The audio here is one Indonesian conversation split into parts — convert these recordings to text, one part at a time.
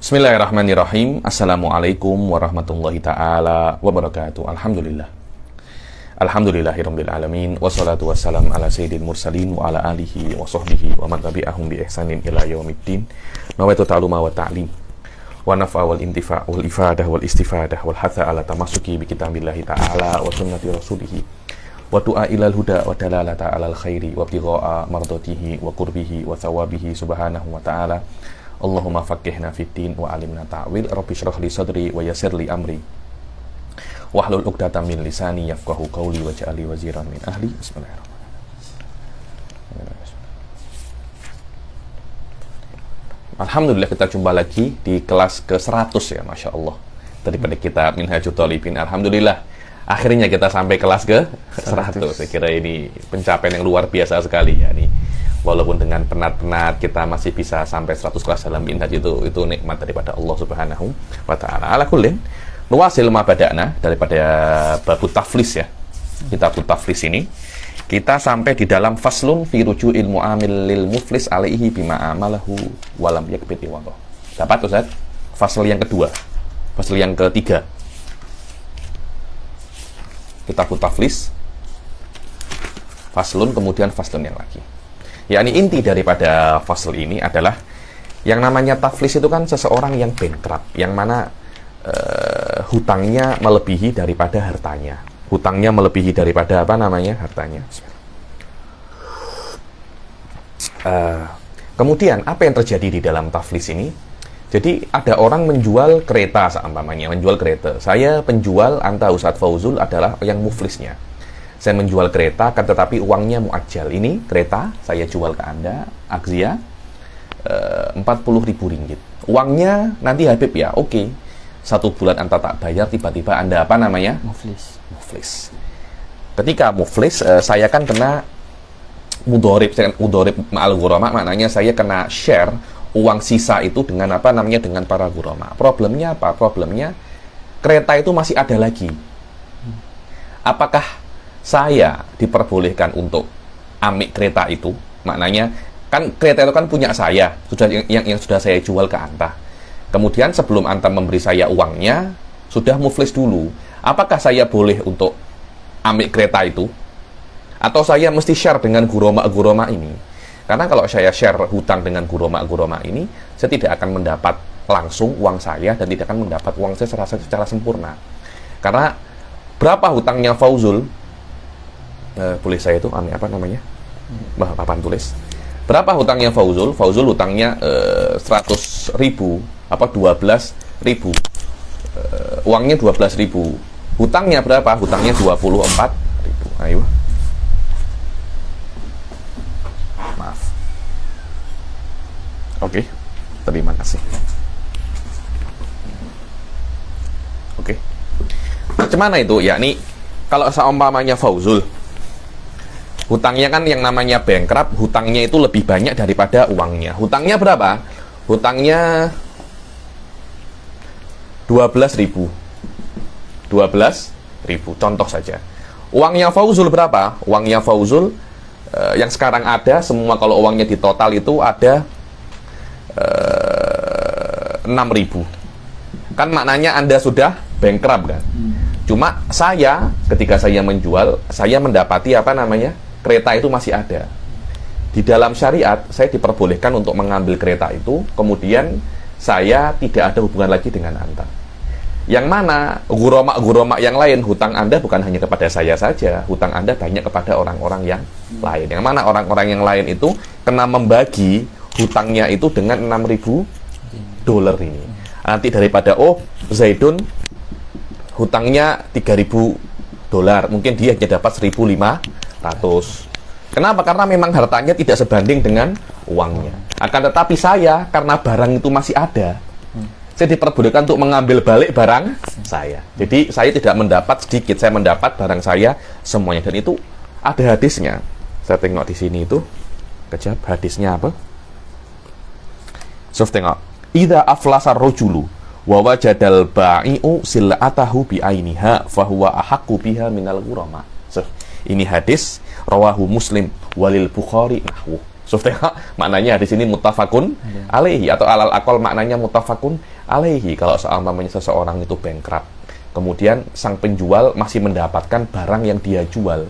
Bismillahirrahmanirrahim. Assalamualaikum warahmatullahi ta'ala wabarakatuh. Alhamdulillah. Alhamdulillahirabbil alamin. Wassalatu wassalamu ala sayyidil mursalin wa ala alihi wa sahbihi wa man tabi'ahum bi ihsanin ila yaumiddin. Nawaitu ta'luma wa ta'lim wa naf'a wal intifa' wal ifadah wal istifadah wal hatha ala tamassuki bi kitabillahi ta'ala wa sunnati rasulih wa du'a ilal huda wa dalalata alal khairi wa ibtigha'a mardatihi wa qurbihi wa thawabihi subhanahu wa ta'ala. Allahumma faqihna fiddin wa alimna ta'wil. Rabbi shrah li sadri wa yassir li amri wahlul 'uqdatam min lisani yafqahu qawli waj'al li waziran min ahli. Bismillahirrahmanirrahim. Alhamdulillah, kita jumpa lagi di kelas ke-100 ya, Masya Allah, daripada kita Minhajul Thalibin. Alhamdulillah, akhirnya kita sampai kelas ke-100. Saya kira ini pencapaian yang luar biasa sekali ya nih. Walaupun dengan penat-penat kita masih bisa sampai 100 kelas dalam Minhaj, itu nikmat daripada Allah Subhanahu wa ta'ala. Ala kullin, nuwasil ma bada'na daripada bab taflis ya. Kitab taflis ini kita sampai di dalam faslun fi ruju'il mu'amil lil muflis alaihi bima amalahu walam yakbit iwadha. Dapat Ustaz? Fasal yang kedua. Fasal yang ketiga. Kitab taflis. Faslun, kemudian faslun yang lagi. Yakni inti daripada fasal ini adalah yang namanya taflis itu kan seseorang yang bankrupt, yang mana hutangnya melebihi daripada hartanya. Hutangnya melebihi daripada hartanya. Kemudian apa yang terjadi di dalam taflis ini? Jadi ada orang menjual kereta seumpamanya, menjual kereta. Saya penjual, anta Ustadz Fauzul adalah yang muflisnya. Saya menjual kereta, kan tetapi uangnya muajjal. Ini kereta saya jual ke Anda, Akzia, 40.000 ringgit. Uangnya nanti Habib ya, oke. 1 bulan Anda tak bayar, tiba-tiba Anda muflis. Ketika muflis, saya kan kena mudorib ma'al ghurama, maknanya saya kena share uang sisa itu dengan dengan para ghurama. Problemnya apa? Problemnya kereta itu masih ada lagi. Apakah saya diperbolehkan untuk ambil kereta itu? Maknanya kan kereta itu kan punya saya, sudah yang sudah saya jual ke Anta. Kemudian sebelum Anta memberi saya uangnya, sudah muflis dulu. Apakah saya boleh untuk ambil kereta itu? Atau saya mesti share dengan guroma ini? Karena kalau saya share hutang dengan guroma ini, saya tidak akan mendapat langsung uang saya dan tidak akan mendapat uang saya secara sempurna. Karena berapa hutangnya Fauzul? Boleh saya itu papan tulis. Berapa hutangnya Fauzul? Fauzul hutangnya 100.000 12.000. Uangnya 12.000. Hutangnya berapa? Hutangnya 24.000. Ayo. Maaf. Oke. Terima kasih. Oke. Bagaimana itu? Yakni kalau seumpamanya Fauzul hutangnya kan yang namanya bankrupt, hutangnya itu lebih banyak daripada uangnya. Hutangnya berapa? Hutangnya 12.000. 12.000, contoh saja. Uangnya Fauzul berapa? Uangnya Fauzul yang sekarang ada, semua kalau uangnya di total itu ada 6.000. Kan maknanya Anda sudah bankrupt kan? Cuma saya, ketika saya menjual, saya mendapati kereta itu masih ada. Di dalam syariat, saya diperbolehkan untuk mengambil kereta itu, kemudian saya tidak ada hubungan lagi dengan Anda. Yang mana guroma yang lain, hutang Anda bukan hanya kepada saya saja, hutang Anda banyak kepada orang-orang yang lain. Yang mana orang-orang yang lain itu kena membagi hutangnya itu dengan 6.000 dolar ini. Nanti daripada Zaidun hutangnya 3.000 dolar, mungkin dia hanya dapat 1.500. Kenapa? Karena memang hartanya tidak sebanding dengan uangnya. Akan tetapi saya, karena barang itu masih ada, saya diperbolehkan untuk mengambil balik barang saya. Jadi saya tidak mendapat sedikit, saya mendapat barang saya semuanya. Dan itu ada hadisnya. Saya tengok di sini itu, kejap hadisnya apa? Sof tengok. Idza aflasar rajulu wa wajadal ba'i'u sil'atahu bi'ainiha fahuwa ahaqqu biha minal ghurama. Ini hadis rawahu Muslim walil Bukhari nahwu. Sufteha maknanya di sini muttafaqun alaihi, atau alal aqal maknanya muttafaqun alaihi. Kalau seumpamanya seseorang itu bankrupt, kemudian sang penjual masih mendapatkan barang yang dia jual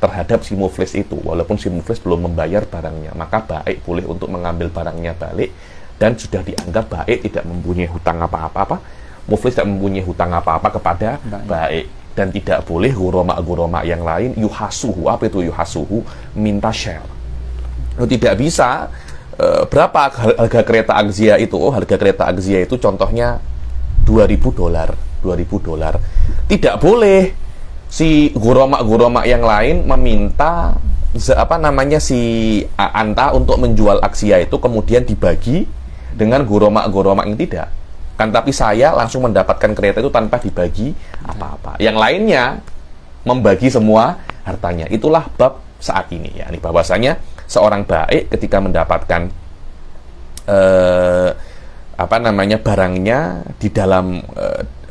terhadap si muflis itu, walaupun si muflis belum membayar barangnya, maka baik boleh untuk mengambil barangnya balik, dan sudah dianggap baik tidak mempunyai hutang apa-apa. Muflis tidak mempunyai hutang apa-apa kepada baik, dan tidak boleh gurama yang lain yuhasuhu. Apa itu yuhasuhu? Minta share. Tidak bisa. Berapa harga kereta Axia itu? Oh, harga kereta Axia itu contohnya $2.000. Tidak boleh si gurama yang lain meminta si Anta untuk menjual Axia itu kemudian dibagi dengan gurama yang tidak. Kan tapi saya langsung mendapatkan kereta itu tanpa dibagi apa-apa. Yang lainnya membagi semua hartanya. Itulah bab saat ini, ya. Ini bahwasanya seorang baik ketika mendapatkan barangnya di dalam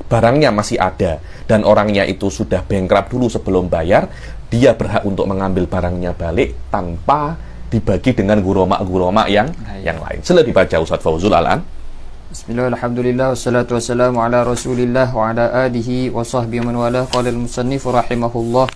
barangnya masih ada dan orangnya itu sudah bankrupt dulu sebelum bayar, dia berhak untuk mengambil barangnya balik tanpa dibagi dengan gurama yang lain. Sila dibaca Ustaz Fauzul Al-An. Bismillah, alhamdulillah, wassalatu wassalamu ala rasulillah wa ala alihi wa sahbihi man wala. Qala al-musannif rahimahullah,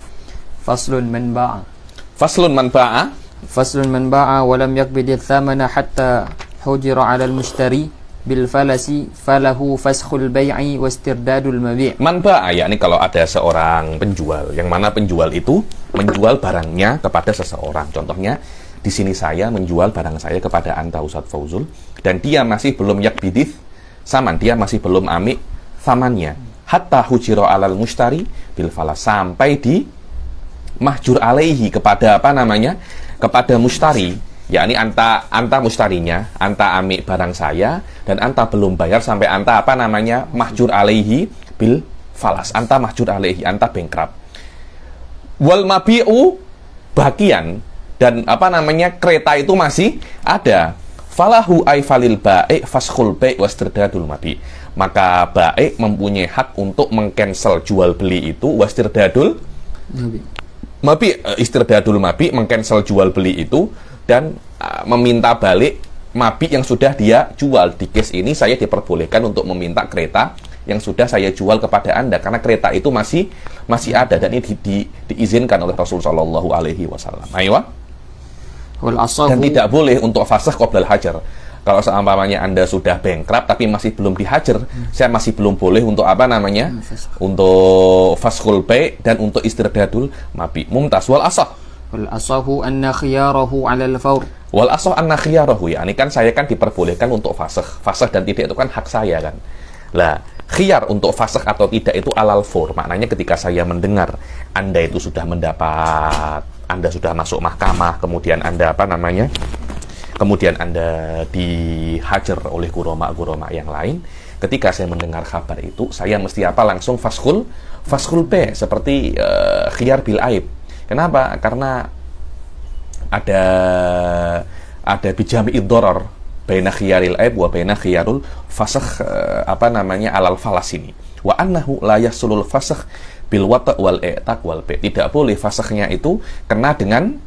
faslun man ba'a. Faslun man ba'a. Faslun man ba'a wa lam yakbid thamana hatta hujira 'ala al-mushtari bil falasi falahu faskhul bai'i wa istirdadul mabi'. Man ba'a, yakni kalau ada seorang penjual yang mana penjual itu menjual barangnya kepada seseorang. Contohnya di sini saya menjual barang saya kepada Anta Ustadz Fauzul, dan dia masih belum yakbidith saman, dia masih belum amik samannya, hatta hujira 'alal mushtari bil falas, sampai di mahjur alaihi kepada kepada mushtari, yakni anta mushtarinya, anta amik barang saya dan anta belum bayar sampai anta mahjur alaihi bil falas, anta mahjur alaihi, anta bankrupt. Wal mabi'u bagian, dan kereta itu masih ada. Falahu ay falil ba'i faskhul bai' wastirdadul mabi', maka baik mempunyai hak untuk mengcancel jual beli itu, wastirdadul mabi, istirdadul mabi, mengcancel jual beli itu, dan meminta balik mabi yang sudah dia jual. Di case ini saya diperbolehkan untuk meminta kereta yang sudah saya jual kepada Anda, karena kereta itu masih ada, dan ini diizinkan oleh Rasul Shallallahu Alaihi Wasallam. Ayo. Dan tidak boleh untuk fasakh qoblal hajar. Kalau seumpamanya Anda sudah bankrupt tapi masih belum dihajar, saya masih belum boleh untuk untuk faskhul bai' dan untuk istirdadul mabi. Mumtaz. Wal asah. Wal asahu anna khiyarahu 'ala al-fawr. Wal asah anna khiyarahu, ya, ini kan saya kan diperbolehkan untuk fasakh. Fasakh dan tidak itu kan hak saya kan. Lah, khiyar untuk fasakh atau tidak itu alal fawr. Maknanya ketika saya mendengar Anda itu sudah Anda sudah masuk mahkamah, kemudian Anda kemudian Anda dihajar oleh gurama yang lain. Ketika saya mendengar kabar itu, saya mesti langsung faskhul bai', seperti khiyar bil aib. Kenapa? Karena ada bijami'id darar baina khiyaril aib wa baina khiyarul fasakh alal falas ini. Wa annahu la yahsulul fasakh bil wata' wal i'taq wal bai'. Tidak boleh fasakhnya itu kena dengan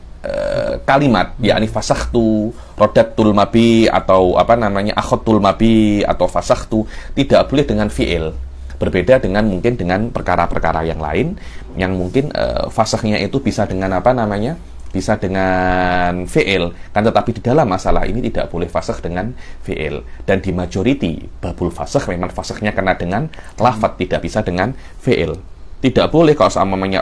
kalimat, yakni fasakhtu rodatul mabi, atau akhadtul mabi, atau fasakhtu. Tidak boleh dengan fi'il. Berbeda dengan mungkin dengan perkara-perkara yang lain yang mungkin fasakhnya itu bisa dengan bisa dengan fi'il, kan, tetapi di dalam masalah ini tidak boleh fasakh dengan fi'il. Dan di majority babul fasakh memang fasakhnya kena dengan lafadz, tidak bisa dengan fi'il. Tidak boleh kalau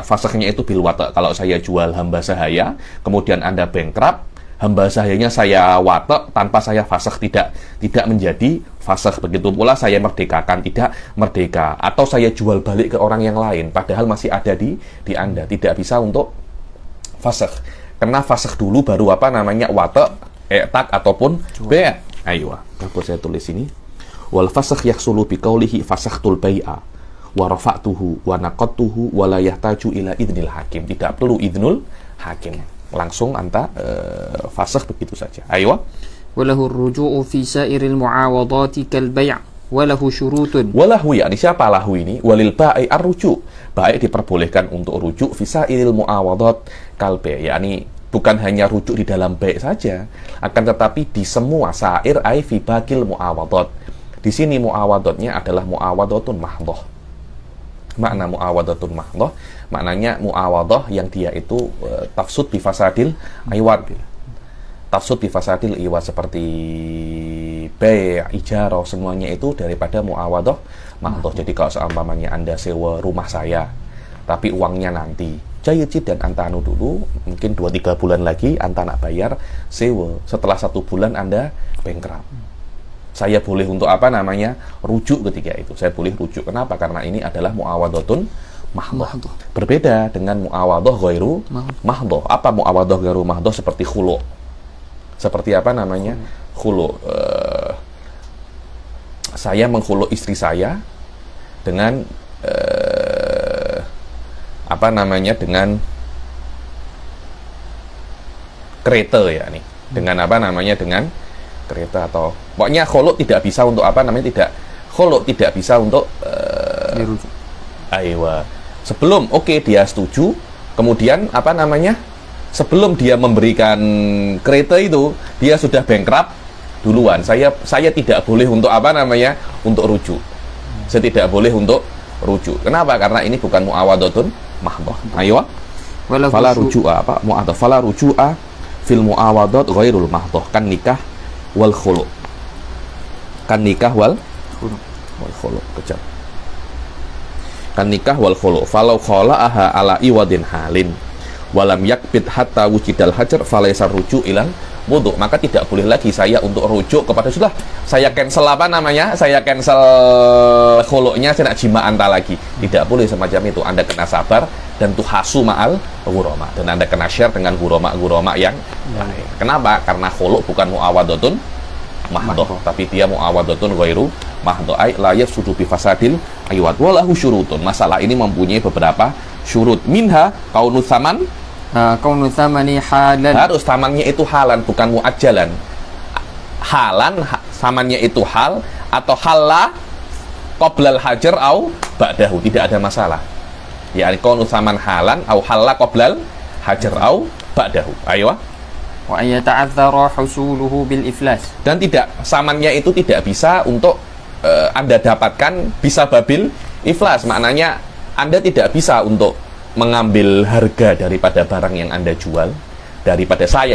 fasakhnya itu bil wata'. Kalau saya jual hamba sahaya, kemudian Anda bankrupt, hamba sahayanya saya wata' tanpa saya fasakh, tidak menjadi fasakh. Begitu pula saya merdekakan, tidak merdeka. Atau saya jual balik ke orang yang lain, padahal masih ada di Anda, tidak bisa untuk fasakh. Karena fasakh dulu baru wata', i'taq ataupun bai'. Ayo, apa saya tulis ini? Wal fasakh yaksulu biqaulihi fasakhtul bai'a wa rafa'tuhu wa naqadtuhu wa la yahtaju ila idnil hakim. Tidak perlu idnul hakim, langsung anta fasakh begitu saja. Ayo. Walahu ar-ruju'u fi sa'iril mu'awadati kal bai' walahu syurutun. Walahu, ya, siapa lahu ini? Walil ba'i ar-ruju'. Baik diperbolehkan untuk rujuk fi sa'iril mu'awadat kal bai', yakni bukan hanya rujuk di dalam baik saja, akan tetapi di semua sa'ir ai fi bakil mu'awadot. Di sini mu'awadotnya adalah mu'awadotun mahdhah. Makna mu'awadatun mahdoh, maknanya mu'awadah yang dia itu tafsud bifasadil iwad. Tafsud bifasadil iwad seperti bay', ijarah, semuanya itu daripada mu'awadah mahdoh. Jadi kalau seumpamanya Anda sewa rumah saya, tapi uangnya nanti jayicid dan anta anu dulu, mungkin 2-3 bulan lagi anta nak bayar sewa. Setelah 1 bulan Anda bankrupt. Saya boleh untuk apa namanya rujuk ketika itu. Saya boleh rujuk. Kenapa? Karena ini adalah mu'awadhatun mahdoh. Berbeda dengan mu'awadhah ghairu mahdoh. Apa mu'awadhah ghairu mahdoh? Seperti khulu. Seperti apa namanya? Khulu. Saya mengkhulu istri saya dengan apa namanya? Dengan kereta ya nih. Dengan apa namanya? Dengan kereta atau pokoknya khulu tidak bisa untuk apa namanya, tidak khulu tidak bisa untuk aywa sebelum dia setuju, kemudian apa namanya, sebelum dia memberikan kereta itu dia sudah bankrupt duluan. Saya tidak boleh untuk apa namanya, untuk rujuk. Saya tidak boleh untuk rujuk. Kenapa? Karena ini bukan mu'awadhatun mahdoh. Aywa fala ruju'a apa mu'awadhah fala ruju'a fil mu'awadhat ghairul mahdoh kan nikah wal khulu. Kan nikah wal khulu. Kejap. Kan nikah wal khulu. Falau khala'aha ala iwadin halin walam yakbid hatta wujidal hajar falaisa ruju' ilal wudu. Maka tidak boleh lagi saya untuk rujuk kepada sudah saya cancel apa namanya? Saya cancel khulu'nya, saya nak jima anta lagi. Tidak boleh semacam itu. Anda kena sabar dan tuhasu ma'al ghurama, dan Anda kena share dengan ghurama yang lain. Kenapa? Karena khulu' bukan mu'awadhatun mahdoh, tapi dia mu'awadhatun ghairu mahdoh. Ai la yafsudu bi fasadil aywad walahu syurutun. Masalah ini mempunyai beberapa syurut. Minha kaunu tsaman tsamani halan. Harus tamannya itu halan, bukan muajjalan. Halan samannya itu hal atau halla qoblal hajar au ba'dahu, tidak ada masalah. Ya, kaunu tsaman halan au halla qoblal hajar au ba'dahu. Ayo. Wa ayata'adzara husuluhu bil iflas. Dan tidak, samannya itu tidak bisa untuk Anda dapatkan bisa babil iflas. Maknanya Anda tidak bisa untuk mengambil harga daripada barang yang Anda jual. Daripada saya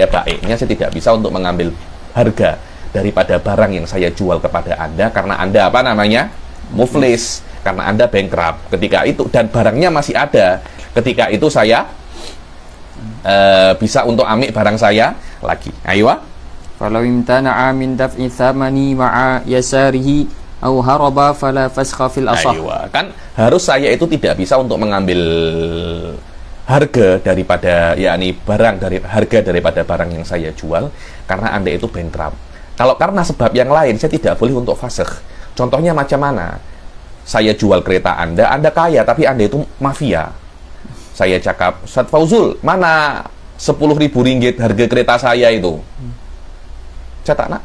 baiknya, saya tidak bisa untuk mengambil harga daripada barang yang saya jual kepada Anda karena Anda apa namanya? Muflis, karena Anda bankrupt ketika itu, dan barangnya masih ada. Ketika itu saya bisa untuk ambil barang saya lagi. Ayo. Kalau imtana'a min daf'i thamani ma'a yasarihi au haraba fala fasakha fil asah. Ayo. Kan harus saya itu tidak bisa untuk mengambil harga daripada harga daripada barang yang saya jual karena Anda itu bankrupt. Kalau karena sebab yang lain saya tidak boleh untuk fasakh. Contohnya macam mana? Saya jual kereta Anda kaya tapi Anda itu mafia. Saya cakap, Ustaz Fauzul, mana 10.000 ringgit harga kereta saya itu? Catat nak.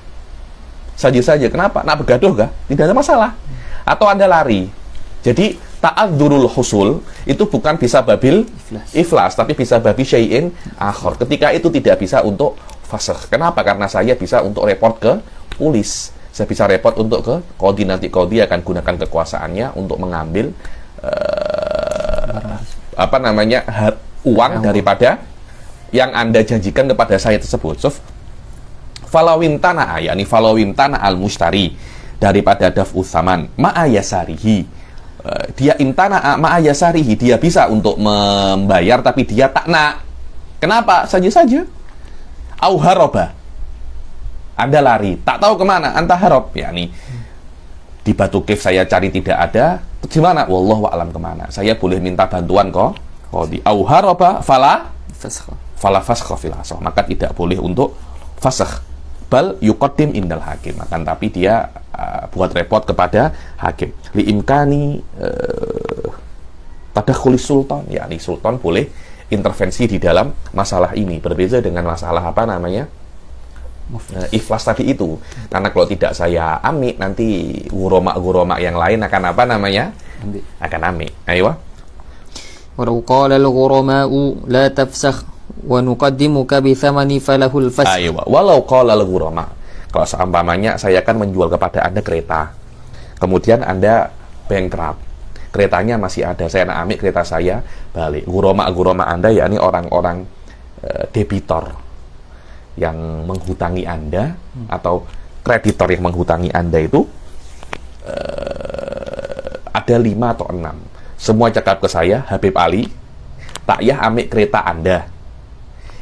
Saja-saja, kenapa? Nak bergaduh kah? Tidak ada masalah. Atau Anda lari. Jadi, ta'adzurul husul itu bukan bisa babil iflas, tapi bisa babi syai'in akhor. Ketika itu tidak bisa untuk fasakh. Kenapa? Karena saya bisa untuk report ke polis. Saya bisa report untuk ke qadhi, nanti qadhi akan gunakan kekuasaannya untuk mengambil uang daripada yang Anda janjikan kepada saya tersebut. So, falawin tanah al-mushtari daripada daf'u tsaman ma'ayasarihi. Dia imtana ma'ayasarihi, dia bisa untuk membayar tapi dia tak nak. Kenapa? Saja-saja. Au haroba. Anda lari, tak tahu kemana, anta harob. Yakni di Batu Kif saya cari tidak ada. Gimana? Wallahu a'lam kemana. Saya boleh minta bantuan kok. Di au haroba fala fasakha fil asah. Maka tidak boleh untuk fasakh. Bal yuqaddim indal hakim. Akan tapi dia buat repot kepada hakim. Li imkani tadakhulis sultan. Yakni sultan boleh intervensi di dalam masalah ini. Berbeda dengan masalah apa namanya? Iflas tadi itu. Karena kalau tidak saya ambil, nanti guroma yang lain akan apa namanya? Akan ambil. Ayo. Walau qala al-ghurama'u la tafsakh wa nuqaddimuka bi thamani falahul fasl. Aywa, walau qala al-ghurama. Kalau seumpamanya saya akan menjual kepada Anda kereta. Kemudian Anda bankrupt. Keretanya masih ada, saya nak ambil kereta saya balik. Ghurama Anda yakni orang-orang debitor yang menghutangi Anda atau kreditor yang menghutangi Anda itu ada 5 atau 6. Semua cakap ke saya, Habib Ali, tak yah ambil kereta Anda.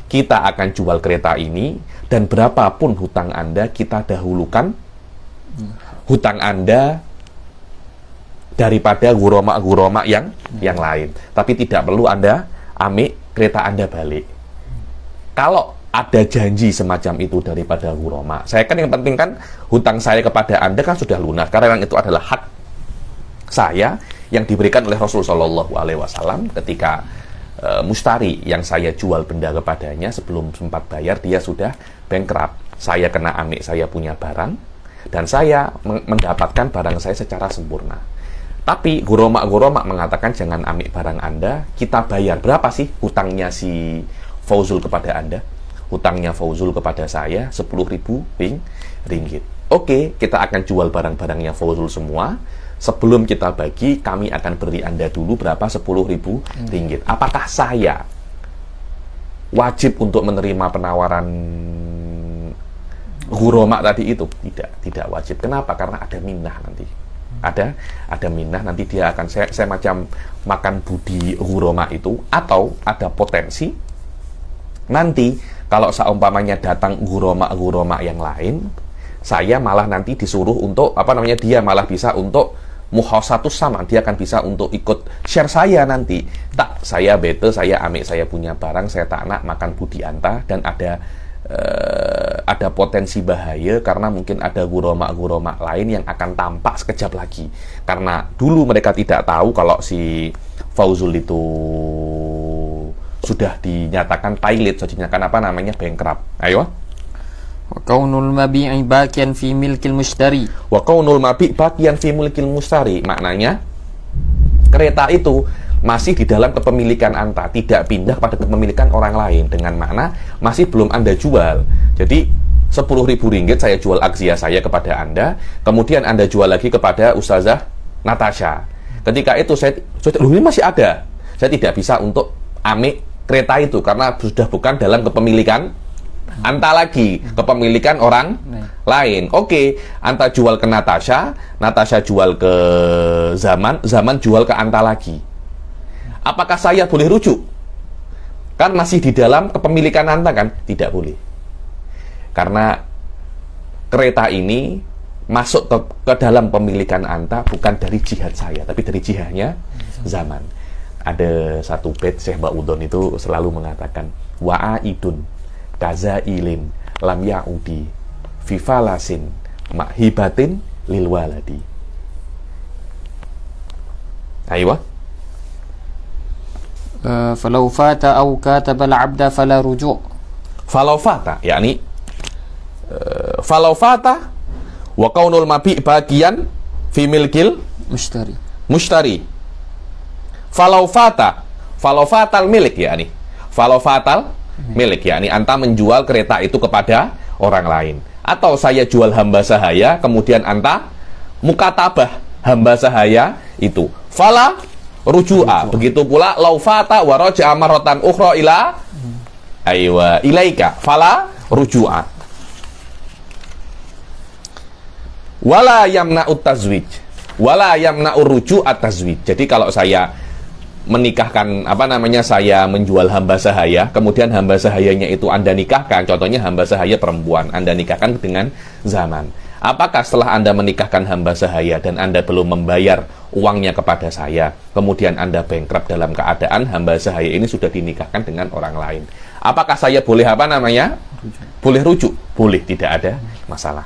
Kita akan jual kereta ini, dan berapapun hutang Anda, kita dahulukan hutang Anda daripada ghurama yang lain. Tapi tidak perlu Anda ambil kereta Anda balik. Kalau ada janji semacam itu daripada ghurama, saya kan yang penting kan hutang saya kepada Anda kan sudah lunas, karena itu adalah hak saya yang diberikan oleh Rasul Shallallahu Alaihi Wasallam ketika mustari yang saya jual benda kepadanya sebelum sempat bayar dia sudah bankrupt. Saya kena ambil saya punya barang dan saya mendapatkan barang saya secara sempurna. Tapi ghurama mengatakan jangan ambil barang Anda, kita bayar. Berapa sih hutangnya si Fauzul kepada Anda? Hutangnya Fauzul kepada saya 10.000 ringgit. Oke, kita akan jual barang-barangnya Fauzul semua. Sebelum kita bagi, kami akan beri Anda dulu berapa? 10.000 ringgit. Apakah saya wajib untuk menerima penawaran ghurama tadi itu? Tidak wajib. Kenapa? Karena ada minah nanti. Ada minah, nanti dia akan saya macam makan budi ghurama itu, atau ada potensi nanti kalau seumpamanya datang ghurama yang lain, saya malah nanti disuruh untuk dia malah bisa untuk muhasatus sama, dia akan bisa untuk ikut share saya nanti. Tak, saya bete, saya ambil saya punya barang, saya tak nak makan budi anta, dan ada potensi bahaya karena mungkin ada ghurama lain yang akan tampak sekejap lagi. Karena dulu mereka tidak tahu kalau si Fauzul itu sudah dinyatakan pailit, sudah dinyatakan bankrupt. Ayo. Wa kaunul mabi'i baqiyan fi milkil mushtari. Wa kaunul mabi' baqiyan fi milkil mushtari. Maknanya kereta itu masih di dalam kepemilikan Anda, tidak pindah pada kepemilikan orang lain, dengan makna masih belum Anda jual. Jadi 10.000 ringgit saya jual aksia saya kepada Anda, kemudian Anda jual lagi kepada Ustazah Natasha. Ketika itu ini masih ada. Saya tidak bisa untuk ambil kereta itu karena sudah bukan dalam kepemilikan Anta lagi, kepemilikan orang lain. Oke, Anta jual ke Natasha, Natasha jual ke Zaman jual ke Anta lagi. Apakah saya boleh rujuk? Kan masih di dalam kepemilikan Anta kan? Tidak boleh. Karena kereta ini masuk ke dalam pemilikan Anta bukan dari jihad saya, tapi dari jihadnya Zaman. Ada satu bait Syekh Ba'udon itu selalu mengatakan, wa'aidun kazailin lam ya'udi fifalasin ma'hibatin lil waladi. Aywa. Falau fata au katabal abda fala ruju'. Falau fata, yakni falau fata wa kaunul mabi' bagian fi milkil mushtari. Falau fatal milik, yakni falau fatal milik, yakni Anta menjual kereta itu kepada orang lain, atau saya jual hamba sahaya kemudian Anta mukatabah hamba sahaya itu, fala ruju'a. Begitu pula laufata wa raja'a marratan ukhra ila aywa ilaika fala ruju'a. Wala yamna'ut tazwij wala yamna'ur ruju'at tazwij. Jadi kalau saya menikahkan saya menjual hamba sahaya, kemudian hamba sahayanya itu Anda nikahkan, contohnya hamba sahaya perempuan, Anda nikahkan dengan Zaman. Apakah setelah Anda menikahkan hamba sahaya dan Anda belum membayar uangnya kepada saya, kemudian Anda bankrupt dalam keadaan hamba sahaya ini sudah dinikahkan dengan orang lain, apakah saya boleh boleh rujuk? Boleh, tidak ada masalah.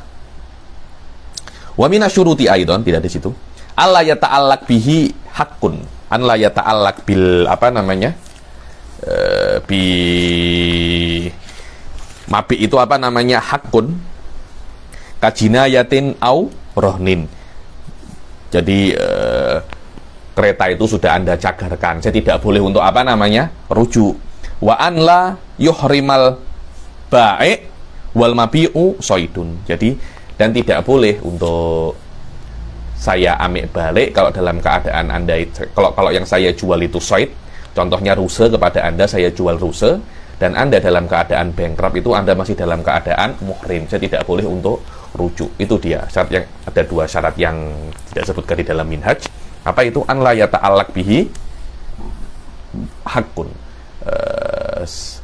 Wa minasyuruti aidon, tidak di situ. Allah yata'allaq bihi haqqun. An la yata'allaq bil bi mabi itu hakun kajinayatin au rohnin. Jadi kereta itu sudah Anda cagarkan, saya tidak boleh untuk rujuk. Wa an la yuhrimal ba'i wal mabi'u soidun. Jadi, dan tidak boleh untuk saya ambil balik kalau dalam keadaan Anda, kalau yang saya jual itu soid, contohnya ruse kepada Anda, saya jual ruse, dan Anda dalam keadaan bankrupt itu Anda masih dalam keadaan muhrim, saya tidak boleh untuk rujuk. Itu dia syarat yang ada, dua syarat yang tidak sebutkan di dalam minhaj. Apa itu? An la yata'allaq bihi hakun.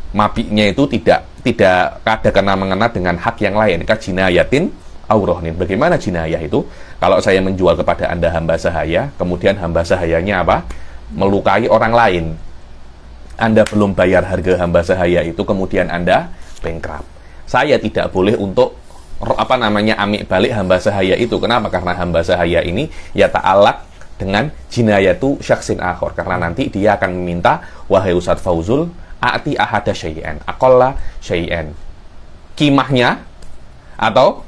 Mabi'nya itu tidak ada kena mengena dengan hak yang lain. Kajinayatin aurohnin. Bagaimana jinayah itu? Kalau saya menjual kepada Anda hamba sahaya, kemudian hamba sahayanya apa? Melukai orang lain. Anda belum bayar harga hamba sahaya itu, kemudian Anda bankrupt. Saya tidak boleh untuk ambil balik hamba sahaya itu. Kenapa? Karena hamba sahaya ini ya ta'alak dengan jinayatu syaksin akhor. Karena nanti dia akan meminta, wahai Ustadz Fauzul, a'ti ahada syai'an, aqalla syai'an. Kimahnya atau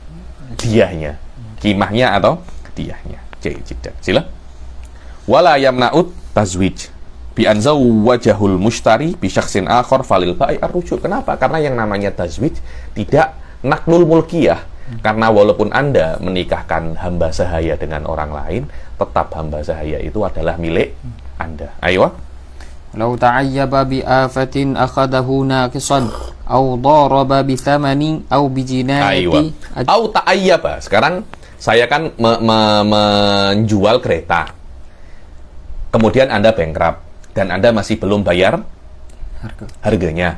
diahnya. Kimahnya atau diahnya. Sila. Wala yamna'ut tazwij bi anzaw wajahul mushtari bi syaksin akhor falil ba'i ar-rujuk. Kenapa? Karena yang namanya tazwij tidak naklul mulkiyah. Karena walaupun Anda menikahkan hamba sahaya dengan orang lain, tetap hamba sahaya itu adalah milik Anda. Ayo. Lau ta'ayyaba bi afatin akhadahu naqisan aw daraba bi thamanin aw bi jinayati. Au ta'ayyaba. Sekarang saya kan menjual kereta. Kemudian Anda bankrupt dan Anda masih belum bayar harganya.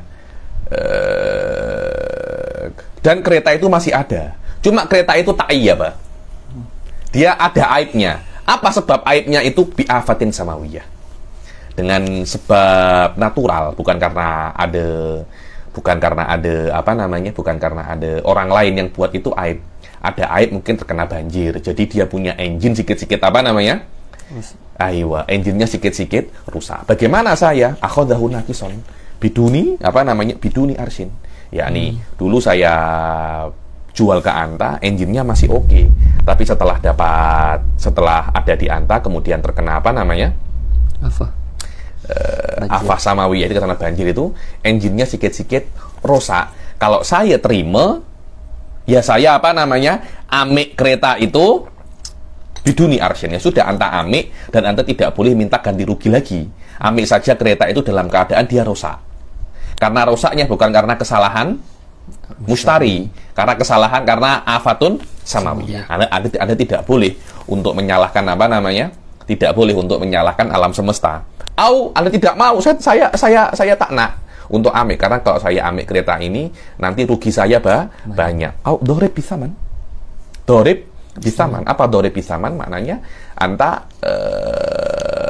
Dan kereta itu masih ada. Cuma kereta itu ta'ayyaba. Dia ada aibnya. Apa sebab aibnya itu? Bi'afatin samawiyah. Dengan sebab natural, bukan karena ada orang lain yang buat itu aib. Ada aib, mungkin terkena banjir. Jadi dia punya engine sikit-sikit engine-nya sikit-sikit rusak. Bagaimana saya? Akhadahu nakison. Biduni arsin. Yakni dulu saya jual ke Anta, engine-nya masih oke. Tapi setelah ada di Anta, kemudian terkena Afah samawiyah, itu karena banjir itu, engine-nya sikit-sikit rusak. Kalau saya terima, ya saya amik kereta itu biduni arsin. Ya sudah, Anta amik, dan Anta tidak boleh minta ganti rugi lagi. Amik saja kereta itu dalam keadaan dia rusak. Karena rusaknya bukan karena kesalahan mustari, karena afatun samawiyah. Anda tidak boleh untuk menyalahkan tidak boleh untuk menyalahkan alam semesta. Anda tidak mau, saya tak nak untuk amik, karena kalau saya amik kereta ini nanti rugi saya banyak. Dorib bisaman. Apa dorib bisaman? Maknanya Anta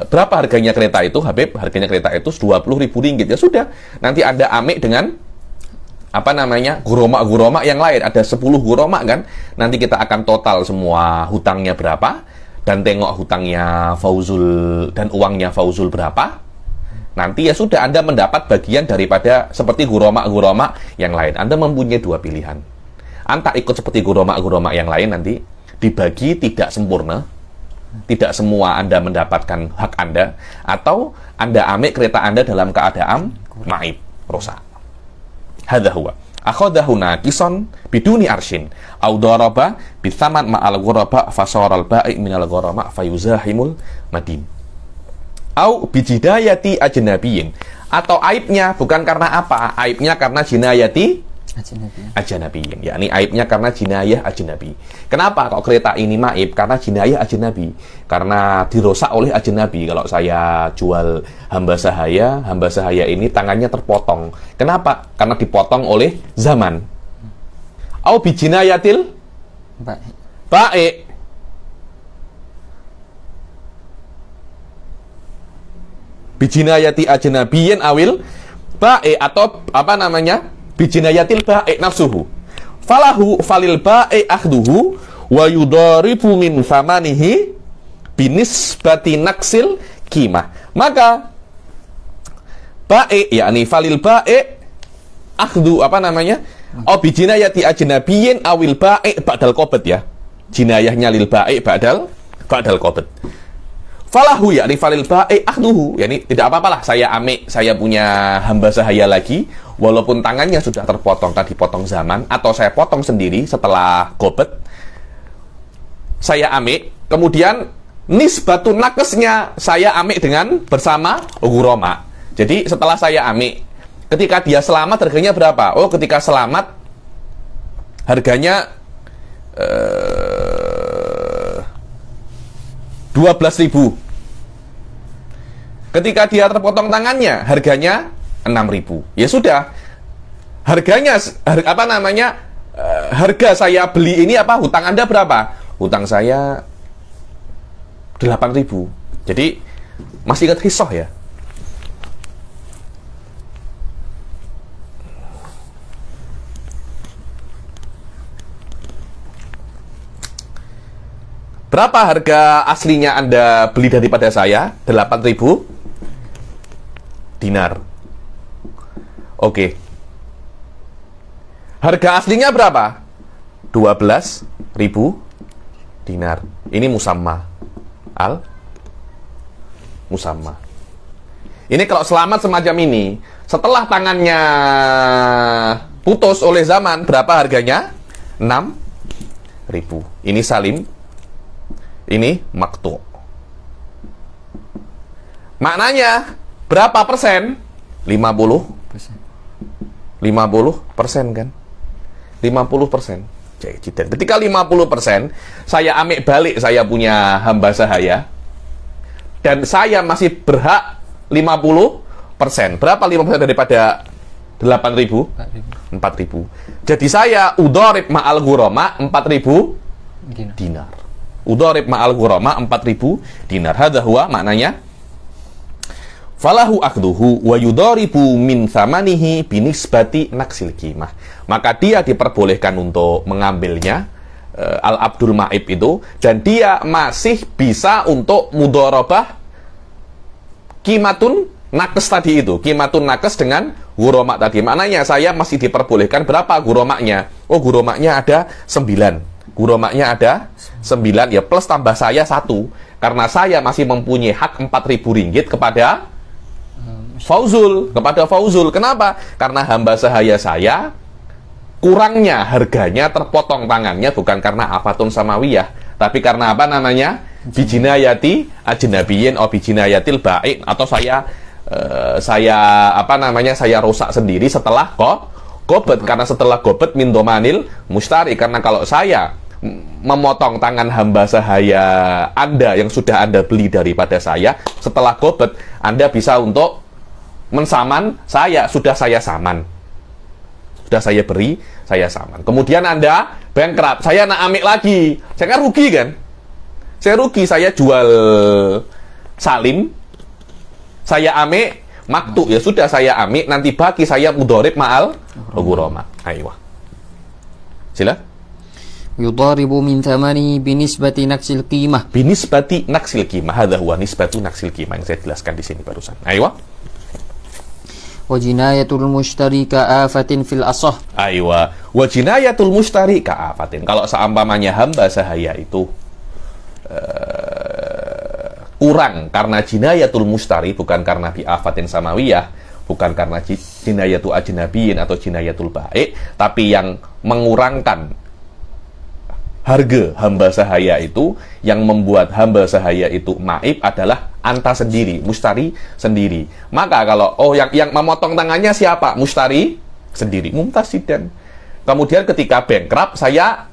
berapa harganya kereta itu, Habib? Harganya kereta itu 20.000 ringgit. Ya sudah, nanti Anda amik dengan guromak yang lain. Ada 10 guromak kan? Nanti kita akan total semua hutangnya berapa, dan tengok hutangnya Fauzul dan uangnya Fauzul berapa. Nanti ya sudah, Anda mendapat bagian daripada seperti guromak yang lain. Anda mempunyai dua pilihan. Anda ikut seperti guromak yang lain, nanti dibagi tidak sempurna. Tidak semua Anda mendapatkan hak Anda, atau Anda ambil kereta Anda dalam keadaan maib, rusak. Hadza huwa. Akhadahu naqison biduni arsyin au daraba bithaman ma'al ghuraba fasara al-ba'i minal ghurama fayuzahimul madin. Au bijidayati ajnabiyyin. Atau aibnya bukan karena apa? Aibnya karena jinayati ajnabiyin, yakni aibnya karena jinayah ajnabi. Kenapa kok kereta ini maib? Karena jinayah ajnabi, karena dirusak oleh ajnabi. Kalau saya jual hamba sahaya ini tangannya terpotong. Kenapa? Karena dipotong oleh zaman. Au bijinayatil baik. Bijinayati ajnabiyin awil baik, atau bijinayatil ba'i nafsuhu falahu falil ba'i akhduhu wa yudaribu min thamanihi binisbati naksil qimah. Maka ba'i, yakni falil ba'i akhdu bijinayati ajnabiyin awil ba'i ba'dal qabd, ya, jinayahnya lil ba'i ba'dal qabd. Falahu, yakni falil ba'i akhduhu, yakni tidak apa-apalah saya punya hamba sahaya lagi, walaupun tangannya sudah terpotong tadi potong zaman, atau saya potong sendiri setelah gobet, saya amik, kemudian nisbatun nakesnya saya amik dengan bersama ghurama. Jadi setelah saya amik, ketika dia selamat harganya berapa? Oh, ketika selamat harganya 12.000. Ketika dia terpotong tangannya, harganya 6.000. Ya sudah, harganya harga saya beli ini apa? Hutang Anda berapa? Hutang saya 8.000. Jadi masih ingat hisoh ya? Berapa harga aslinya Anda beli daripada saya? 8.000 dinar. Oke. Harga aslinya berapa? 12.000 dinar. Ini musamma. Musamma. Ini kalau selamat semacam ini, setelah tangannya putus oleh zaman, berapa harganya? 6.000. Ini salim. Ini maktu. Maknanya berapa persen? 50%. 50% kan? 50%. Ketika 50%, saya ambil balik saya punya hamba sahaya, dan saya masih berhak 50%. Berapa 50% daripada 8.000? 4.000. Jadi saya udharib ma'al ghurama 4.000 dinar. Udharib ma'al ghurama 4.000 dinar. Hadza huwa maknanya falahu akduhu wa yudharibu min thamanihi binisbati naksil qimah. Maka dia diperbolehkan untuk mengambilnya al-abdul ma'ib itu, dan dia masih bisa untuk mudharabah qimatun nakes tadi itu, qimatun nakes dengan ghurama tadi. Maknanya saya masih diperbolehkan berapa ghuramanya? Oh, ghuramanya ada 9. Ghuramanya ada 9 ya, plus tambah saya 1, karena saya masih mempunyai hak 4.000 ringgit kepada Fauzul, Kenapa? Karena hamba sahaya saya kurangnya harganya terpotong tangannya bukan karena afatun samawiyah, tapi karena apa namanya? Bijinayati ajnabiyin atau bijinayatil baik, atau saya rusak sendiri setelah gobet, karena setelah gobet min domanil mustari, karena kalau saya memotong tangan hamba sahaya Anda yang sudah Anda beli daripada saya setelah gobet, Anda bisa untuk mensaman saya, sudah saya saman, sudah saya beri, saya saman. Kemudian Anda bankrupt, saya nak amik lagi, saya kan rugi kan? Saya rugi, saya jual salim, saya amik maktu, ya sudah saya amik, nanti bagi saya mudharib ma'al ghurama. Ayo, sila. Yudharibu min thamani binisbati naksil qimah. Binisbati naksil qimah. Hadza huwa nisbatu naksil qimah yang saya jelaskan di sini barusan. Ayo. Wa jinayatul mushtari ka'afatin fil asah. Ayo. Wa jinayatul mushtari ka'afatin. Kalau seumpamanya hamba sahaya itu kurang karena jinayatul mushtari, bukan karena bi'afatin samawiyah, bukan karena jinayatul ajnabiyin atau jinayatul baik, tapi yang mengurangkan harga hamba sahaya itu, yang membuat hamba sahaya itu maib adalah anta sendiri, mustari sendiri. Maka kalau yang memotong tangannya siapa? Mustari sendiri, mumtasidan. Kemudian ketika bankrupt, saya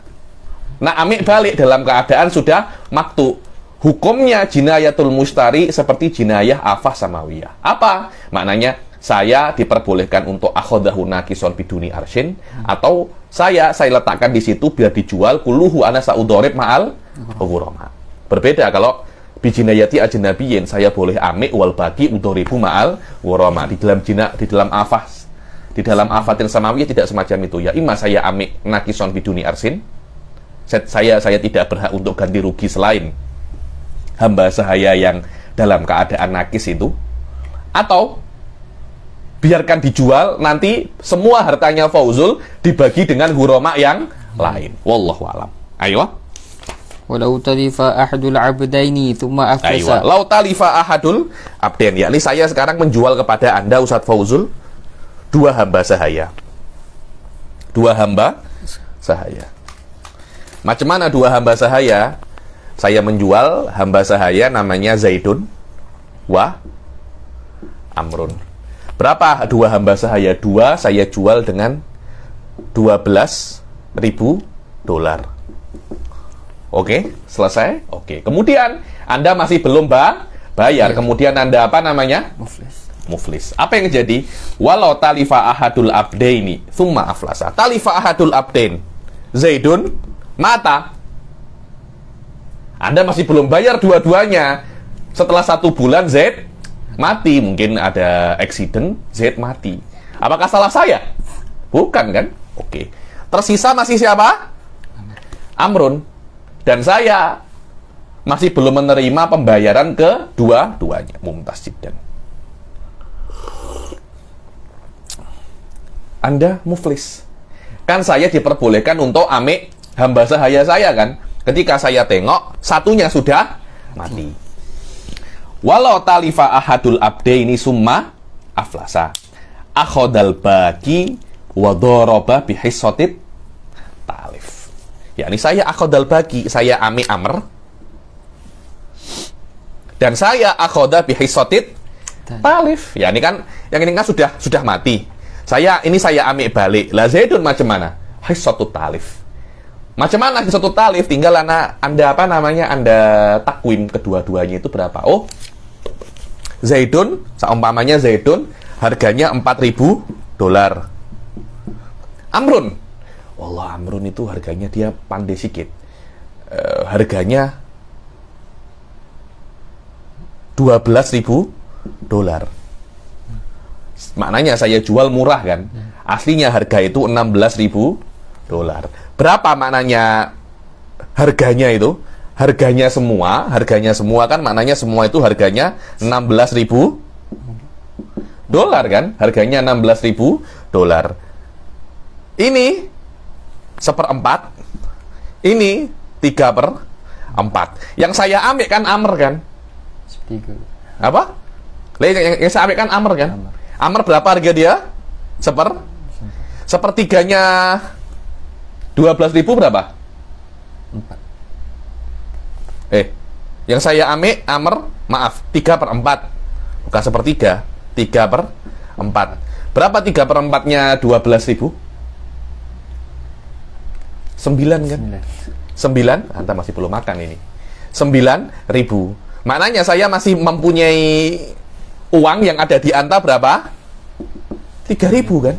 amik balik dalam keadaan sudah maktu. Hukumnya jinayatul mustari seperti jinayah afah samawiyah. Apa? Maknanya saya diperbolehkan untuk akhodahu nakison biduni arshin, atau saya letakkan di situ biar dijual kulluhu ana saudorib ma'al ghurama. Berbeda kalau bijinayati ajnabiyin, saya boleh amik wal bagi udoribu ma'al ghurama. Di dalam afatin samawiyah tidak semacam itu ya. Ima saya amik nakison biduni arshin, saya tidak berhak untuk ganti rugi selain hamba sahaya yang dalam keadaan nakis itu, atau biarkan dijual, nanti semua hartanya Fauzul dibagi dengan ghurama yang lain. Wallahu alam. Ayo. Walau talifa ahadul abdaini thumma aflasa. Lau talifa ahadul abdain, yakni saya sekarang menjual kepada Anda Ustadz Fauzul dua hamba sahaya. Dua hamba sahaya. Macam mana dua hamba sahaya? Saya menjual hamba sahaya namanya Zaidun wa Amrun. Berapa dua hamba sahaya? Dua saya jual dengan $12.000. Oke, selesai. Oke, kemudian Anda masih belum bayar. Kemudian Anda apa namanya? Muflis. Apa yang terjadi? Walau talifa ahadul abdaini thumma aflasa. Talifa ahadul abdain Zaidun mata. Anda masih belum bayar dua-duanya. Setelah 1 bulan Zaid mati. Mungkin ada accident, Zaid mati. Apakah salah saya? Bukan kan? Oke. Tersisa masih siapa? Amrun. Dan saya masih belum menerima pembayaran kedua-duanya. Mumtaz jiddan. Anda muflis. Kan saya diperbolehkan untuk amik hamba sahaya saya kan. Ketika saya tengok, satunya sudah mati. Walau talifa ahadul abdaini summa aflasa. Akhodal baki wadoroba bihissotit talif. Yakni saya akhodal baki, saya amik amr. Dan saya akhoda bihissotit talif. Ya ini kan, yang ini kan sudah mati. Saya ambil balik. Lah Zaidun macam mana? Hissatut talif. Macam mana hissatut talif? Tinggal Anda apa namanya? Anda takwim kedua-duanya itu berapa? Oh, Zaidun, seumpamanya Zaidun harganya $4.000. Amrun. Wallah, Amrun itu harganya dia pandai sikit. Harganya $12.000. Maknanya saya jual murah kan. Aslinya harga itu $16.000. Berapa maknanya harganya itu? Harganya semua kan maknanya semua itu harganya $16.000 kan? Harganya $16.000. Ini 1/4. Ini 3/4. Yang saya ambil kan Amr kan? Apa? Yang saya ambil kan Amr kan? Amr berapa harga dia? Sepertiganya 12.000 berapa? 4. Yang saya ambil Amr, maaf, 3/4. Bukan sepertiga, 3/4. Berapa 3/4-nya 12.000? 9 kan? 9? Anda masih belum makan ini. 9.000. Maknanya saya masih mempunyai uang yang ada di Anta berapa? 3.000 kan?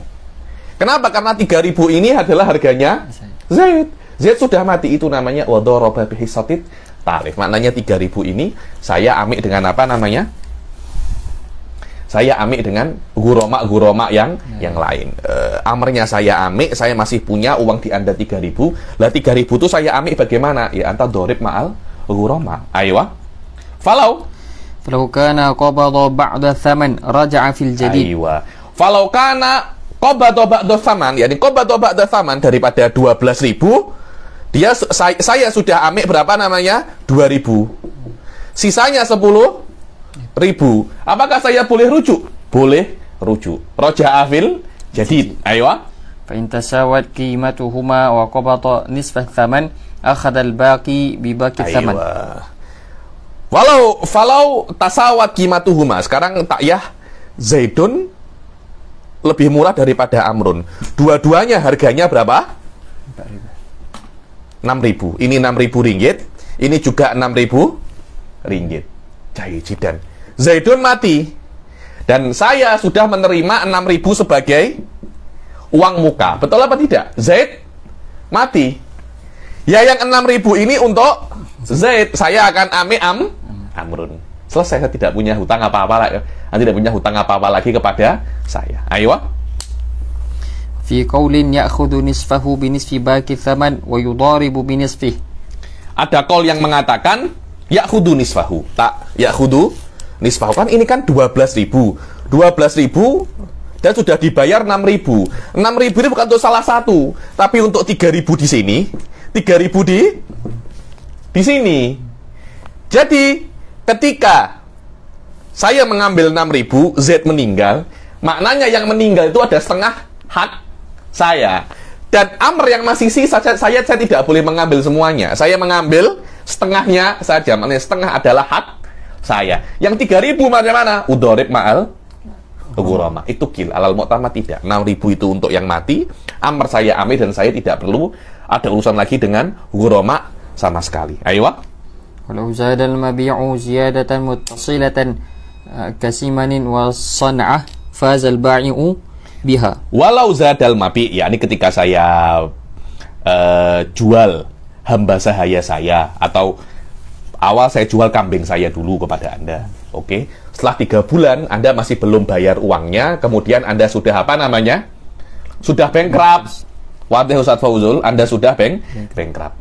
Kenapa? Karena 3.000 ini adalah harganya Zaid. Zaid sudah mati, itu namanya wadoroba bihissatit talif. Maknanya 3.000 ini saya ambil dengan apa namanya? Saya ambil dengan guroma yang lain. Amrnya saya ambil, saya masih punya uang di Anda 3.000. Lah 3.000 itu saya ambil bagaimana? Ya Anta dorib ma'al guroma. Aywa. Falau kana qabada ba'da thaman raja'a fil jadid. Aywa. Falau kana qabada ba'da thaman, yakni qabada ba'da thaman daripada 12.000, saya sudah ambil berapa namanya? 2.000. Sisanya 10.000. Apakah saya boleh rujuk? Boleh rujuk. Raja'a fil jadid. Aywa. Fa in tasawat qimatuhuma wa qabata nisfa thaman akhadha al-baqi bi baqi thaman. Falau tasawat qimatuhuma. Sekarang takyah Zaidun lebih murah daripada Amrun. Dua-duanya harganya berapa? 6.000. Ini 6.000 ringgit. Ini juga 6.000 ringgit. Jahidan. Zaidun mati. Dan saya sudah menerima 6.000 sebagai uang muka. Betul apa tidak? Zaid mati. Ya yang 6.000 ini untuk Zaid. Saya akan ambil Amrun. Selesai, saya tidak punya hutang apa-apa lagi. Tidak punya hutang apa-apa lagi kepada saya. Ayo. Fi qaulin ya'khudhu nisfahu bi nisfi baqi thaman wa yudaribu bi nisfihi. Ada qaul yang mengatakan ya'khudhu nisfahu. Tak, ya'khudhu nisfahu. Kan ini kan 12.000. 12.000 dan sudah dibayar 6.000. 6.000 ini bukan untuk salah satu, tapi untuk 3.000 di sini, 3.000 di sini. Jadi ketika saya mengambil 6.000, Z meninggal, Maknanya yang meninggal itu ada setengah hak saya. Dan amr yang masih sisa, saya tidak boleh mengambil semuanya. Saya mengambil setengahnya saja. Maknanya setengah adalah hak saya. Yang 3.000 macam mana? Udorib ma'al ghurama. Itu kil. Alal mu'tamad tidak. 6.000 itu untuk yang mati. Amr saya ambil dan saya tidak perlu ada urusan lagi dengan ghurama sama sekali. Ayo. Walau zadal mabi'u ziyadatan muttasilatan kasimanin wa san'ah fazal ba'i'u biha. Walau zadal mabi, yakni ketika saya jual hamba sahaya saya, atau awal saya jual kambing saya dulu kepada Anda. Oke. Setelah 3 bulan Anda masih belum bayar uangnya, kemudian Anda sudah apa namanya? Sudah bankrupt. Wadih Ustaz Fauzul, Anda sudah bankrupt.